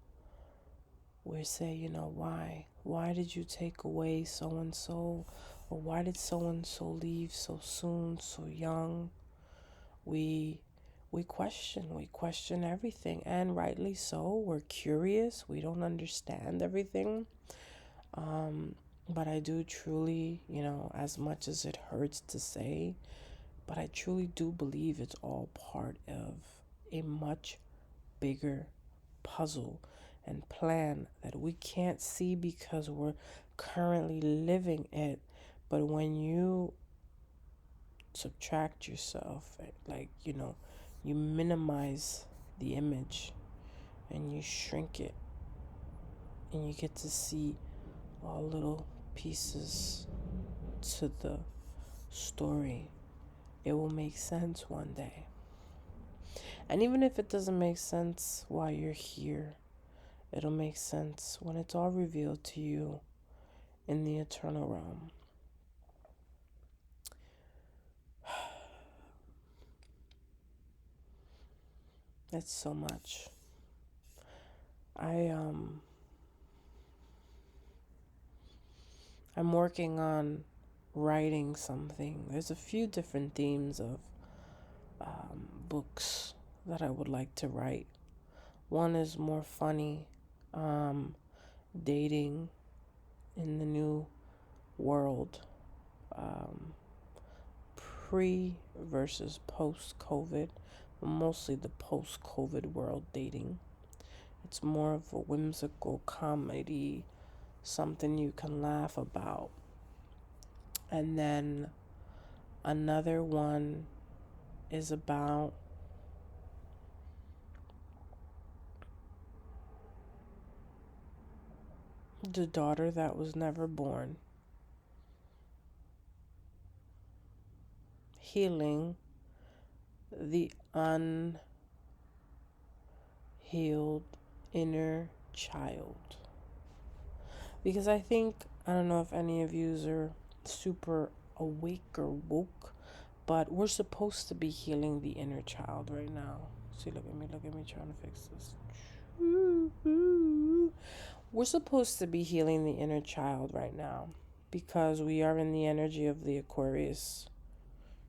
We say, why? Why did you take away so and so? Or why did so and so leave so soon, so young? We question everything, and rightly so. We're curious. We don't understand everything. But I do truly, as much as it hurts to say, but I truly do believe it's all part of a much bigger puzzle and plan that we can't see because we're currently living it. But when you subtract yourself, you minimize the image and you shrink it, and you get to see all little pieces to the story. It will make sense one day. And even if it doesn't make sense while you're here, it'll make sense when it's all revealed to you in the eternal realm. It's so much. I'm working on writing something. There's a few different themes of books that I would like to write. One is more funny, dating in the new world, pre versus post COVID, mostly the post COVID world dating. It's more of a whimsical comedy, something you can laugh about. And then another one is about the daughter that was never born, healing the unhealed inner child. Because I don't know if any of you are super awake or woke, but we're supposed to be healing the inner child right now. See, look at me trying to fix this. We're supposed to be healing the inner child right now because we are in the energy of the Aquarius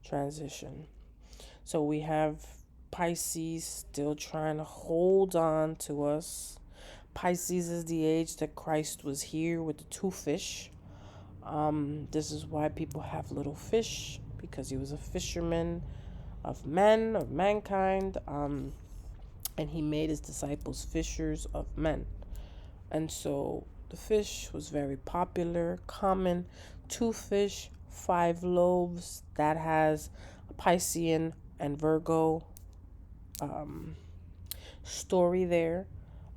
transition. So we have Pisces still trying to hold on to us. Pisces is the age that Christ was here with the two fish. This is why people have little fish, because he was a fisherman of men, of mankind, and he made his disciples fishers of men. And so the fish was very popular, common. Two fish, 5 loaves. That has a Piscean and Virgo story there.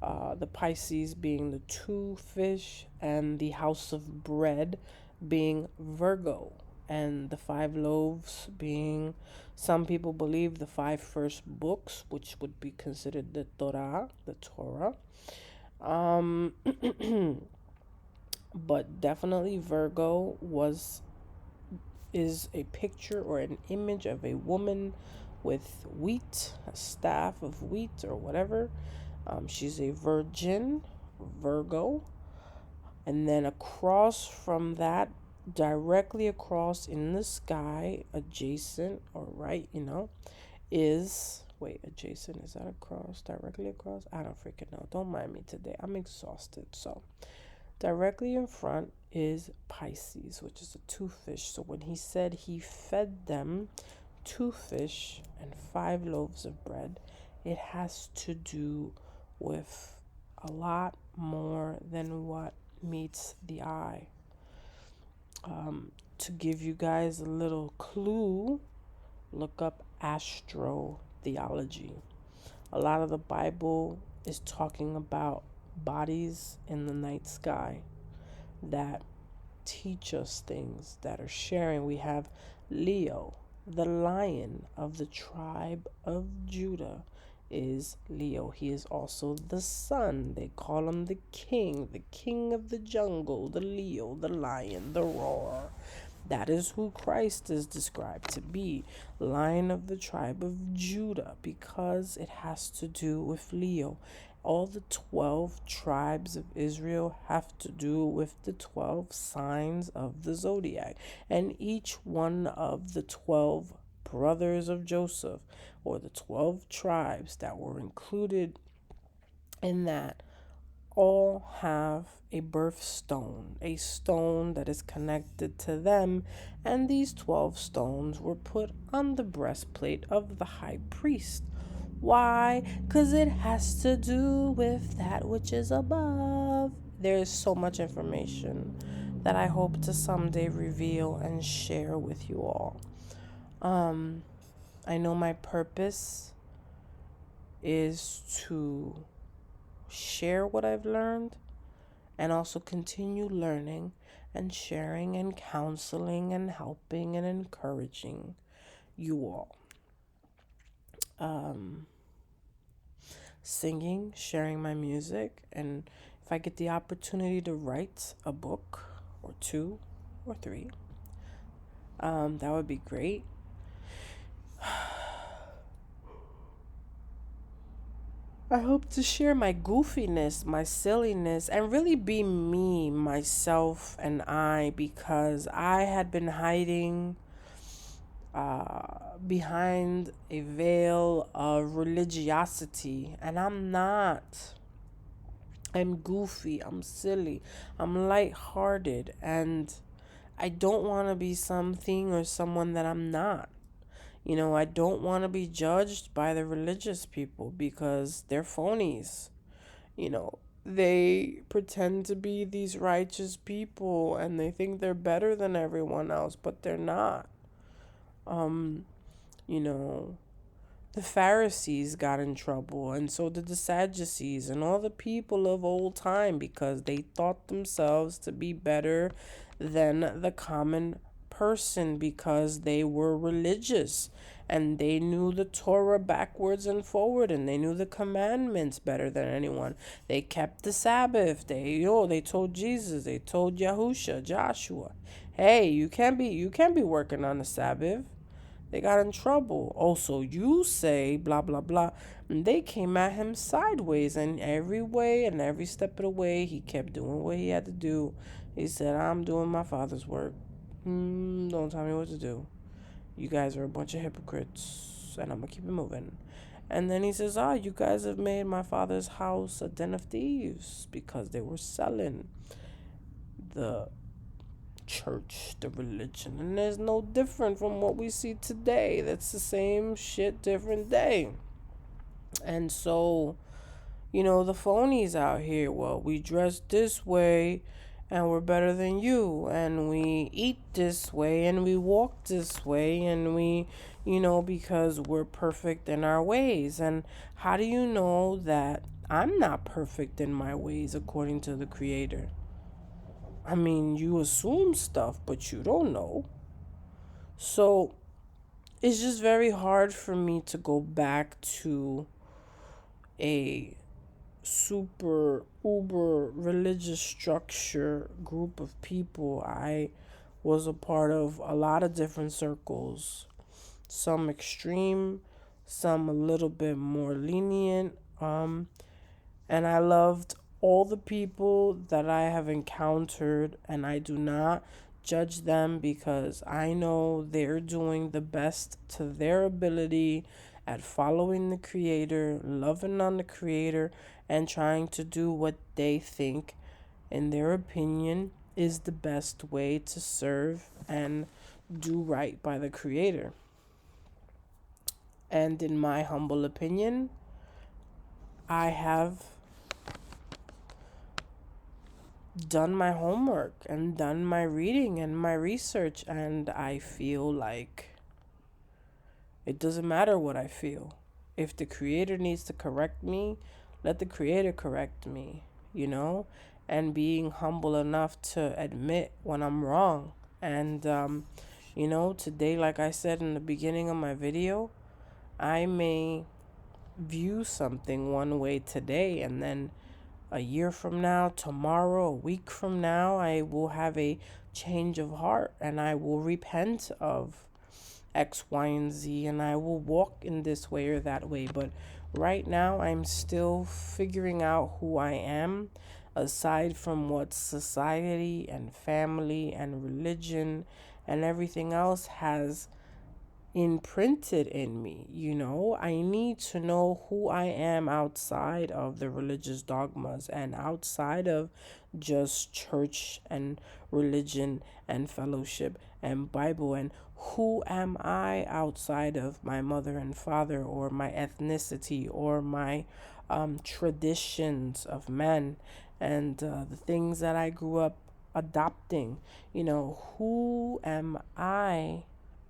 The Pisces being the two fish, and the house of bread being Virgo, and the 5 loaves being, some people believe, the 5 first books, which would be considered the Torah. But definitely Virgo was is a picture or an image of a woman with wheat, a staff of wheat or whatever. She's a virgin, Virgo. And then across from that, directly across in the sky, adjacent or right, is wait, adjacent, is that across? Directly across? I don't freaking know. Don't mind me today. I'm exhausted. So directly in front is Pisces, which is a two fish. So when he said he fed them two fish and 5 loaves of bread, it has to do with a lot more than what meets the eye. To give you guys a little clue, look up astrotheology. A lot of the Bible is talking about bodies in the night sky that teach us things, that are sharing. We have Leo, the lion of the tribe of Judah, is Leo. He is also the sun. They call him the king of the jungle, the Leo, the lion, the roar. That is who Christ is described to be, Lion of the tribe of Judah, because it has to do with Leo. All the 12 tribes of Israel have to do with the 12 signs of the zodiac. And each one of the 12 brothers of Joseph, or the 12 tribes that were included in that, all have a birthstone, a stone that is connected to them, and these 12 stones were put on the breastplate of the high priest. Why? Because it has to do with that which is above. There is so much information that I hope to someday reveal and share with you all. I know my purpose is to share what I've learned and also continue learning and sharing and counseling and helping and encouraging you all. Singing, sharing my music, and if I get the opportunity to write a book or 2 or 3, that would be great. I hope to share my goofiness, my silliness, and really be me, myself, and I, because I had been hiding behind a veil of religiosity, and I'm not. I'm goofy, I'm silly, I'm lighthearted, and I don't want to be something or someone that I'm not. I don't want to be judged by the religious people because they're phonies. They pretend to be these righteous people and they think they're better than everyone else, but they're not. You know, the Pharisees got in trouble, and so did the Sadducees and all the people of old time because they thought themselves to be better than the common person because they were religious and they knew the Torah backwards and forward and they knew the commandments better than anyone. They kept the Sabbath. They told Jesus, they told Yahusha, Joshua, hey, you can't be working on the Sabbath. They got in trouble. Also, you say blah blah blah. And they came at him sideways, and every way and every step of the way, he kept doing what he had to do. He said, "I'm doing my father's work. Don't tell me what to do. You guys are a bunch of hypocrites, and I'm gonna keep it moving." And then he says, "You guys have made my father's house a den of thieves because they were selling the church, the religion, and there's no different from what we see today. That's the same shit, different day." And so, the phonies out here, well, we dress this way and we're better than you, and we eat this way and we walk this way, and we, because we're perfect in our ways. And how do you know that I'm not perfect in my ways according to the Creator? I mean, you assume stuff, but you don't know. So it's just very hard for me to go back to a super uber religious structure group of people. I was a part of a lot of different circles, some extreme, some a little bit more lenient. And I loved all the people that I have encountered, and I do not judge them because I know they're doing the best to their ability at following the Creator, loving on the Creator, and trying to do what they think, in their opinion, is the best way to serve and do right by the Creator. And in my humble opinion, I have done my homework and done my reading and my research, and I feel like it doesn't matter what I feel. If the Creator needs to correct me, let the Creator correct me, you know? And being humble enough to admit when I'm wrong. And, today, like I said in the beginning of my video, I may view something one way today, and then a year from now, tomorrow, a week from now, I will have a change of heart and I will repent of X, Y, and Z, and I will walk in this way or that way. But right now, I'm still figuring out who I am, aside from what society and family and religion and everything else has imprinted in me. I need to know who I am outside of the religious dogmas and outside of just church and religion and fellowship and Bible, and who am I outside of my mother and father, or my ethnicity, or my traditions of men, and the things that I grew up adopting. Who am I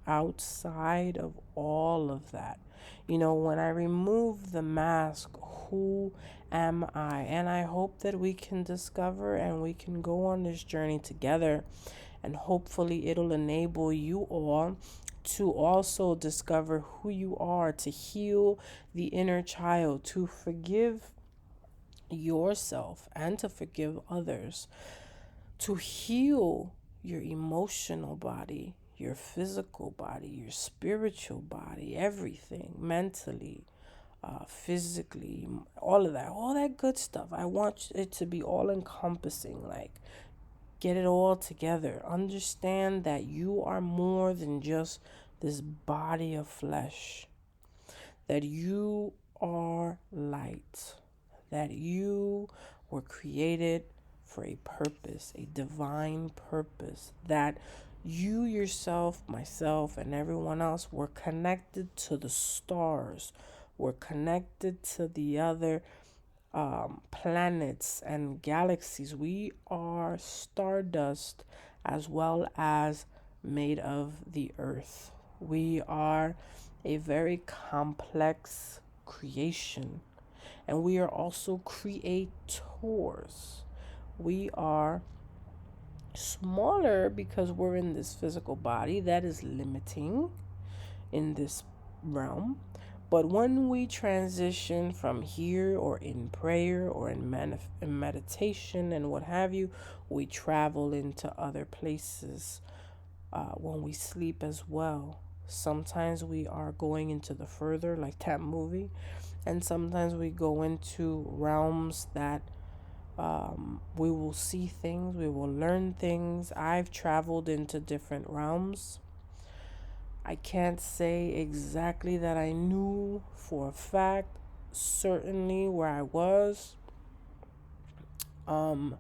outside of all of that? When I remove the mask, who am I? And I hope that we can discover and we can go on this journey together. And hopefully, it'll enable you all to also discover who you are, to heal the inner child, to forgive yourself and to forgive others, to heal your emotional body, your physical body, your spiritual body, everything, mentally, physically, all that good stuff. I want it to be all encompassing, like get it all together. Understand that you are more than just this body of flesh, that you are light, that you were created for a purpose, a divine purpose, that you yourself, myself, and everyone else were connected to the stars, were connected to the other planets and galaxies. We are stardust as well as made of the earth. We are a very complex creation, and we are also creators. We are smaller because we're in this physical body that is limiting in this realm. But when we transition from here, or in prayer, or in meditation and what have you, we travel into other places when we sleep as well. Sometimes we are going into the further, like that movie, and sometimes we go into realms that we will see things, we will learn things. I've traveled into different realms. I can't say exactly that I knew for a fact, certainly where I was, um,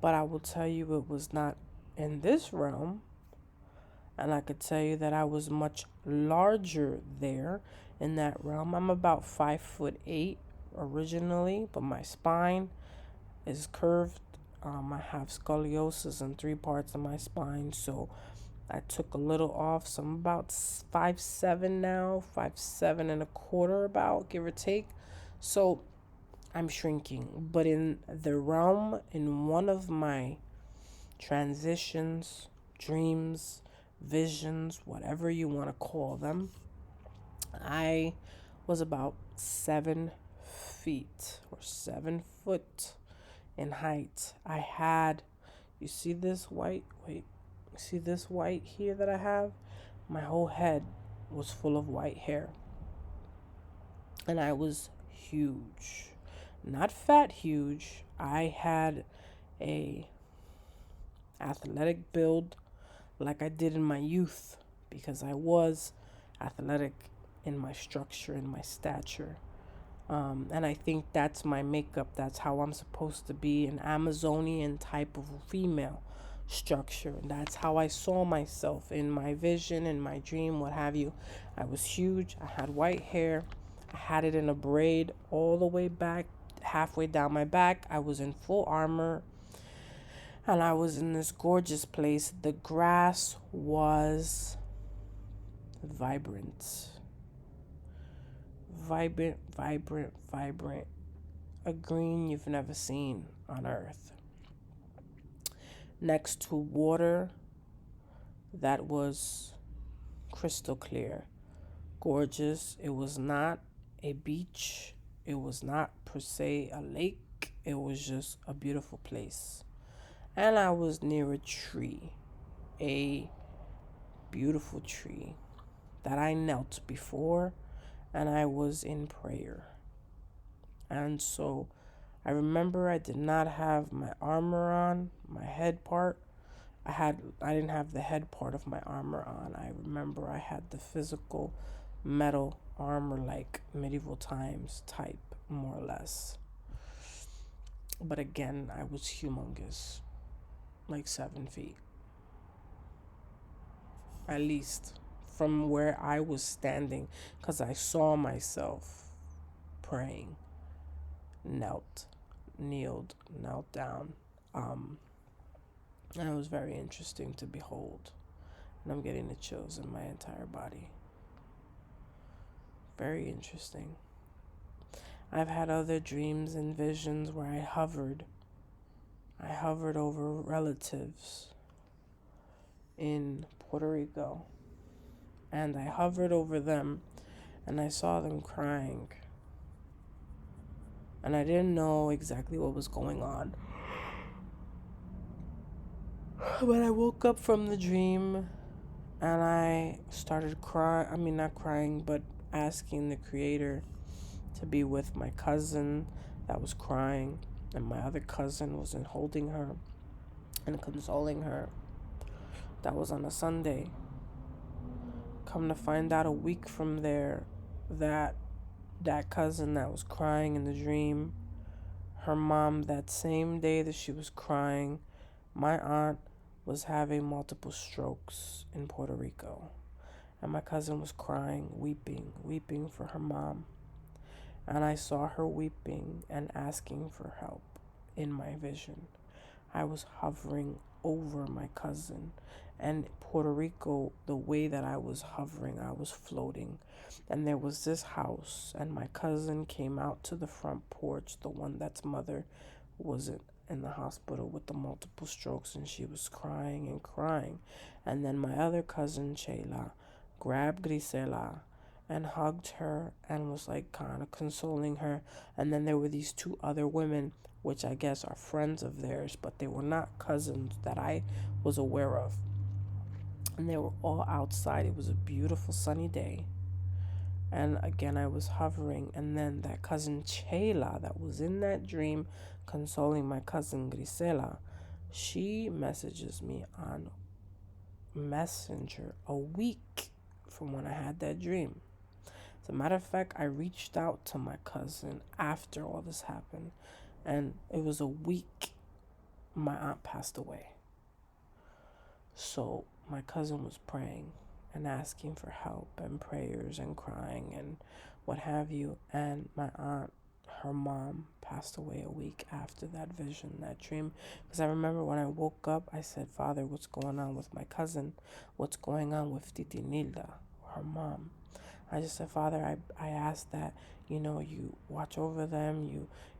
but I will tell you it was not in this realm. And I could tell you that I was much larger there in that realm. I'm about 5'8" originally, but my spine is curved. I have scoliosis in 3 parts of my spine, so I took a little off. So I'm about 5'7" now, 5'7 1/4", about, give or take. So I'm shrinking. But in the realm, in one of my transitions, dreams, visions, whatever you want to call them, I was about 7 feet or 7 foot in height. I had, you see this white? Wait. See this white here that I have? My whole head was full of white hair. And I was huge. Not fat huge. I had a athletic build like I did in my youth because I was athletic in my structure, in my stature. And I think that's my makeup. That's how I'm supposed to be, an Amazonian type of female structure. And that's how I saw myself in my vision, in my dream, what have you. I was huge. I had white hair. I had it in a braid all the way back, halfway down my back. I was in full armor. And I was in this gorgeous place. The grass was vibrant. Vibrant, vibrant, vibrant. A green you've never seen on earth. Next to water that was crystal clear. Gorgeous. It was not a beach. It was not per se a lake. It was just a beautiful place. And I was near a tree. A beautiful tree that I knelt before and I was in prayer. And so I remember I did not have my armor on, my head part. I didn't have the head part of my armor on. I remember I had the physical metal armor like medieval times type, more or less. But again, I was humongous, like 7 feet. At least from where I was standing, because I saw myself praying, kneeled, knelt down. And it was very interesting to behold. And I'm getting the chills in my entire body. Very interesting. I've had other dreams and visions where I hovered. I hovered over relatives in Puerto Rico. And I hovered over them and I saw them crying. And I didn't know exactly what was going on. But I woke up from the dream and I started crying. I mean, not crying, but asking the Creator to be with my cousin that was crying. And my other cousin was in holding her and consoling her. That was on a Sunday. Come to find out a week from there that cousin that was crying in the dream, her mom, that same day that she was crying, my aunt was having multiple strokes in Puerto Rico. And my cousin was crying, weeping for her mom. And I saw her weeping and asking for help in my vision. I was hovering over my cousin. And Puerto Rico, the way that I was hovering, I was floating. And there was this house, and my cousin came out to the front porch, the one that's mother was in the hospital with the multiple strokes, and she was crying and crying. And then my other cousin, Sheila, grabbed Grisela and hugged her and was like kind of consoling her. And then there were these two other women, which I guess are friends of theirs, but they were not cousins that I was aware of. And they were all outside. It was a beautiful sunny day. And again, I was hovering. And then that cousin Sheila that was in that dream consoling my cousin Grisela, she messages me on Messenger a week from when I had that dream. As a matter of fact, I reached out to my cousin after all this happened. And it was a week my aunt passed away. So my cousin was praying and asking for help and prayers and crying and what have you. And my aunt, her mom, passed away a week after that vision, that dream. Because I remember when I woke up, I said, Father, what's going on with my cousin? What's going on with Titi Nilda, her mom? I just said, Father, I ask that, you watch over them,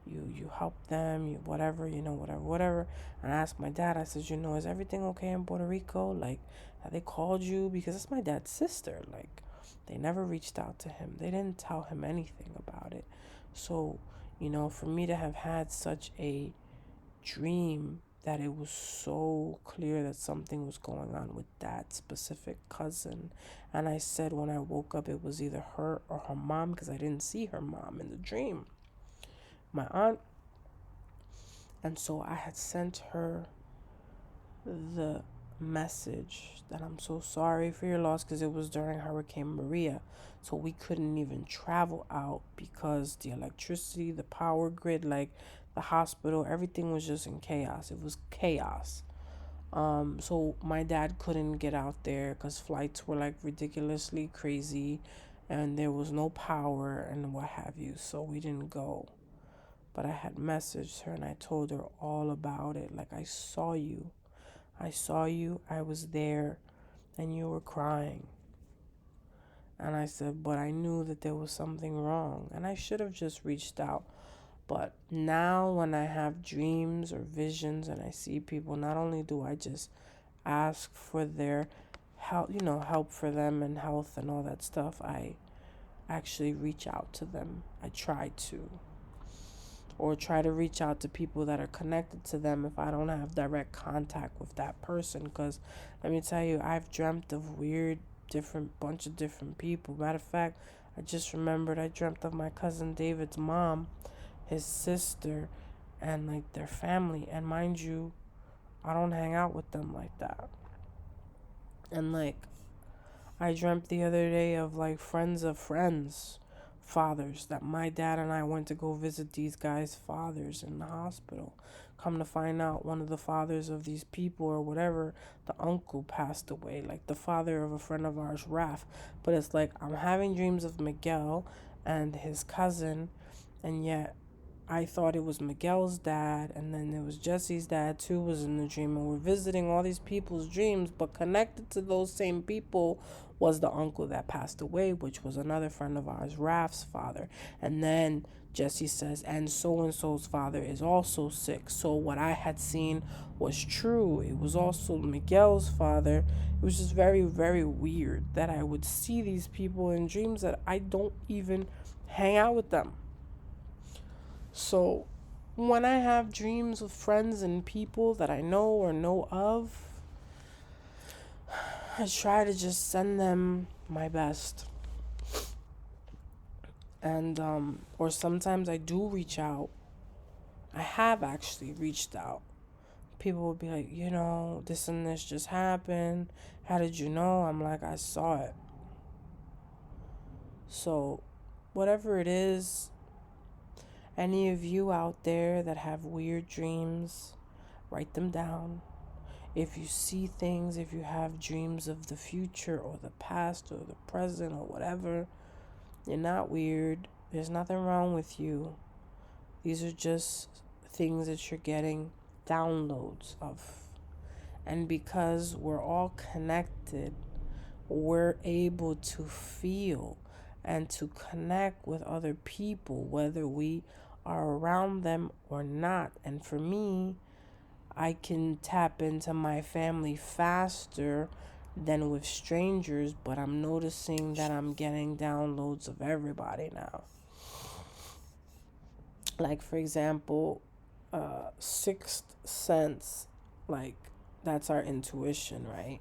you help them, whatever, whatever. And I asked my dad, I said, is everything okay in Puerto Rico? Like, have they called you? Because it's my dad's sister. Like, they never reached out to him. They didn't tell him anything about it. So, for me to have had such a dream that it was so clear that something was going on with that specific cousin. And I said when I woke up, it was either her or her mom because I didn't see her mom in the dream, my aunt. And so I had sent her the message that I'm so sorry for your loss because it was during Hurricane Maria. So we couldn't even travel out because the electricity, the power grid, like the hospital, everything was just in chaos. It was chaos. So my dad couldn't get out there because flights were like ridiculously crazy and there was no power and what have you. So we didn't go. But I had messaged her and I told her all about it. Like, I saw you. I saw you. I was there and you were crying. And I said, but I knew that there was something wrong and I should have just reached out. But now when I have dreams or visions and I see people, not only do I just ask for their help, help for them and health and all that stuff, I actually reach out to them. I try to. Or try to reach out to people that are connected to them if I don't have direct contact with that person. Because let me tell you, I've dreamt of weird, different bunch of different people. Matter of fact, I just remembered I dreamt of my cousin David's mom, his sister, and like their family. And mind you, I don't hang out with them like that. And like, I dreamt the other day of like friends of friends, fathers, that my dad and I went to go visit these guys' fathers in the hospital. Come to find out, one of the fathers of these people or whatever, the uncle passed away, like the father of a friend of ours, Raf. But it's like I'm having dreams of Miguel and his cousin, and yet I thought it was Miguel's dad, and then it was Jesse's dad too was in the dream, and we're visiting all these people's dreams, but connected to those same people was the uncle that passed away, which was another friend of ours, Raf's father. And then Jesse says, and so's father is also sick. So what I had seen was true. It was also Miguel's father. It was just very, very weird that I would see these people in dreams that I don't even hang out with them. So when I have dreams of friends and people that I know or know of, I try to just send them my best. And or sometimes I do reach out. I have actually reached out. People will be like, this and this just happened. How did you know? I'm like, I saw it. So whatever it is, any of you out there that have weird dreams, write them down. If you see things, if you have dreams of the future or the past or the present or whatever, you're not weird. There's nothing wrong with you. These are just things that you're getting downloads of. And because we're all connected, we're able to feel and to connect with other people, whether we are around them or not. And for me, I can tap into my family faster than with strangers, but I'm noticing that I'm getting downloads of everybody now. Like, for example, sixth sense, like, that's our intuition, right?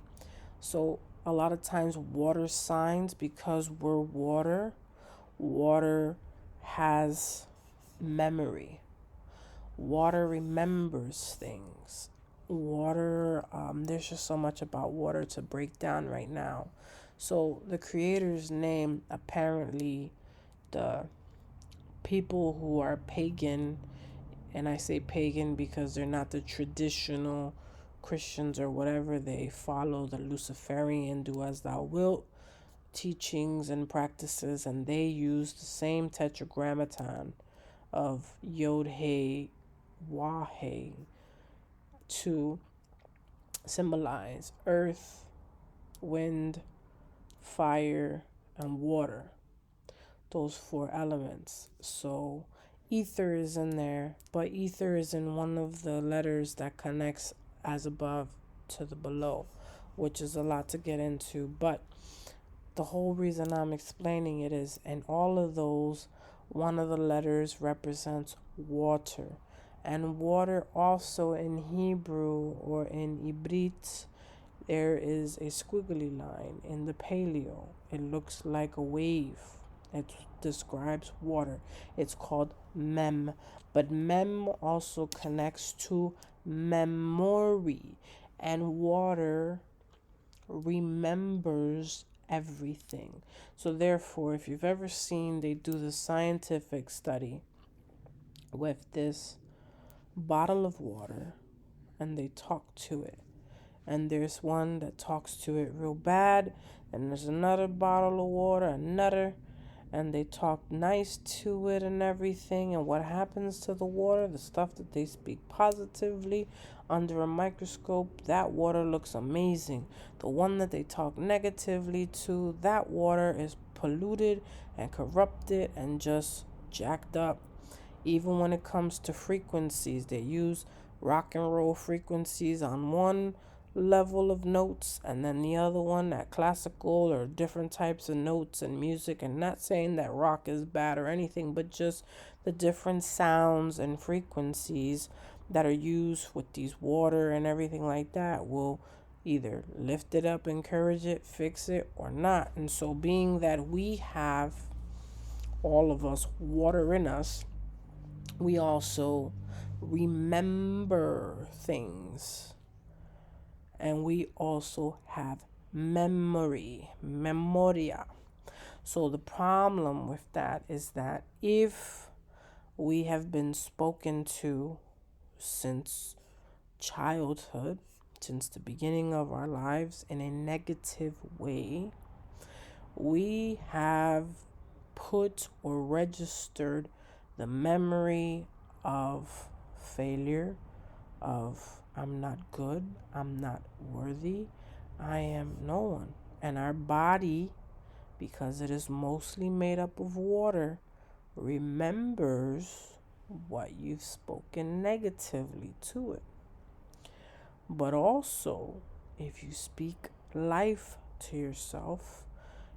So a lot of times water signs, because we're water has memory. Water remembers things. Water, there's just so much about water to break down right now. So the creator's name, apparently the people who are pagan, and I say pagan because they're not the traditional Christians or whatever, they follow the Luciferian do as thou wilt teachings and practices, and they use the same tetragrammaton of Yod He Wahe to symbolize earth, wind, fire, and water, those four elements. So ether is in there, but ether is in one of the letters that connects as above to the below, which is a lot to get into. But the whole reason I'm explaining it is in all of those, one of the letters represents water. And water also in Hebrew or in Ibrit, there is a squiggly line in the paleo. It looks like a wave. It describes water. It's called mem. But mem also connects to memory. And water remembers everything. So therefore, if you've ever seen, they do the scientific study with this bottle of water and they talk to it. And there's one that talks to it real bad, and there's another bottle of water, another, and they talk nice to it and everything. And what happens to the water, the stuff that they speak positively under a microscope, that water looks amazing. The one that they talk negatively to, that water is polluted and corrupted and just jacked up. Even when it comes to frequencies, they use rock and roll frequencies on one level of notes and then the other one at classical or different types of notes and music. And not saying that rock is bad or anything, but just the different sounds and frequencies that are used with these water and everything like that will either lift it up, encourage it, fix it, or not. And so being that we have, all of us, water in us, we also remember things, and we also have memory, memoria. So the problem with that is that if we have been spoken to since childhood, since the beginning of our lives in a negative way, we have put or registered the memory of failure, of I'm not good, I'm not worthy, I am no one. And our body, because it is mostly made up of water, remembers what you've spoken negatively to it. But also, if you speak life to yourself,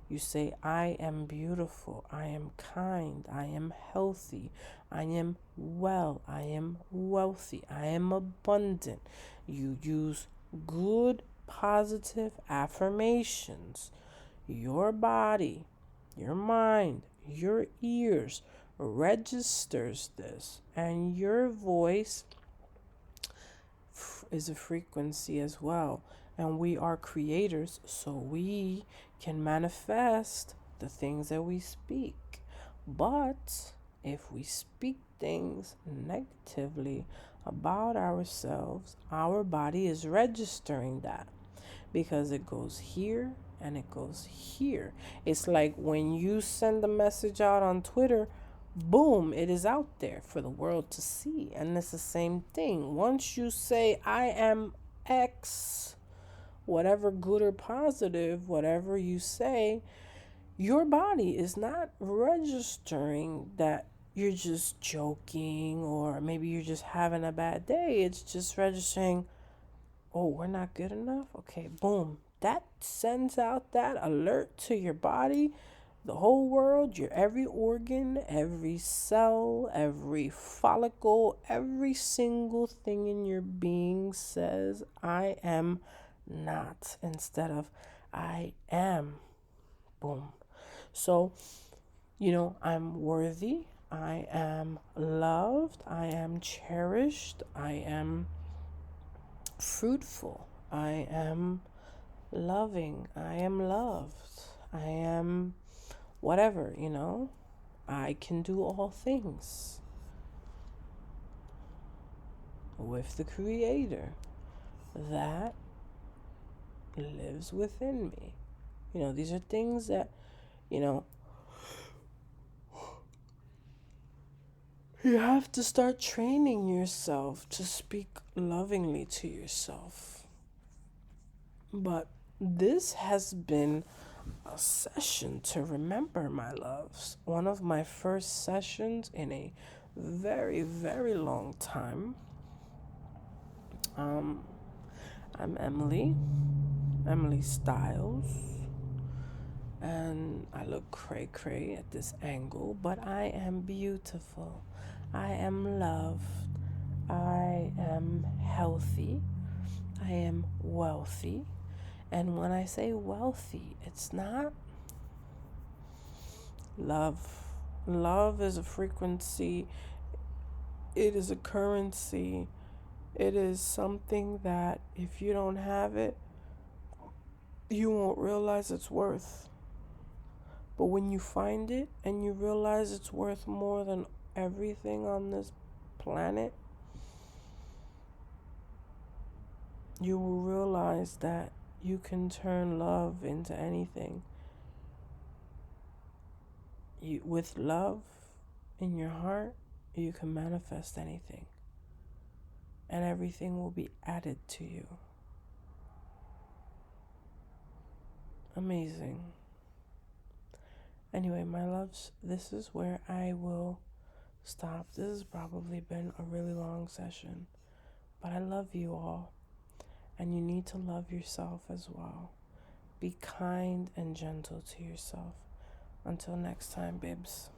you say, I am beautiful, I am kind, I am healthy, I am well, I am wealthy, I am abundant. You use good, positive affirmations. Your body, your mind, your ears registers this, and your voice is a frequency as well. And we are creators, so we can manifest the things that we speak. But if we speak things negatively about ourselves, our body is registering that because it goes here and it goes here. It's like when you send a message out on Twitter, boom, it is out there for the world to see. And it's the same thing. Once you say, I am X, whatever good or positive, whatever you say, your body is not registering that you're just joking or maybe you're just having a bad day. It's just registering, oh, we're not good enough? Okay, boom. That sends out that alert to your body, the whole world, your every organ, every cell, every follicle, every single thing in your being says, I am not, instead of I am. Boom. So, I'm worthy. I am loved. I am cherished. I am fruitful. I am loving. I am loved. I am whatever, I can do all things with the Creator that lives within me. These are things that, you have to start training yourself to speak lovingly to yourself. But this has been a session to remember, my loves. One of my first sessions in a very, very long time. I'm Emily Styles, and I look cray cray at this angle, but I am beautiful. I am loved. I am healthy. I am wealthy. And when I say wealthy, it's not love. Love is a frequency, it is a currency, it is something that if you don't have it, you won't realize its worth. But when you find it and you realize it's worth more than everything on this planet, you will realize that you can turn love into anything. With love in your heart, you can manifest anything, and everything will be added to you. Amazing. Anyway, my loves, this is where I will stop. This has probably been a really long session, but I love you all, and you need to love yourself as well. Be kind and gentle to yourself. Until next time, babes.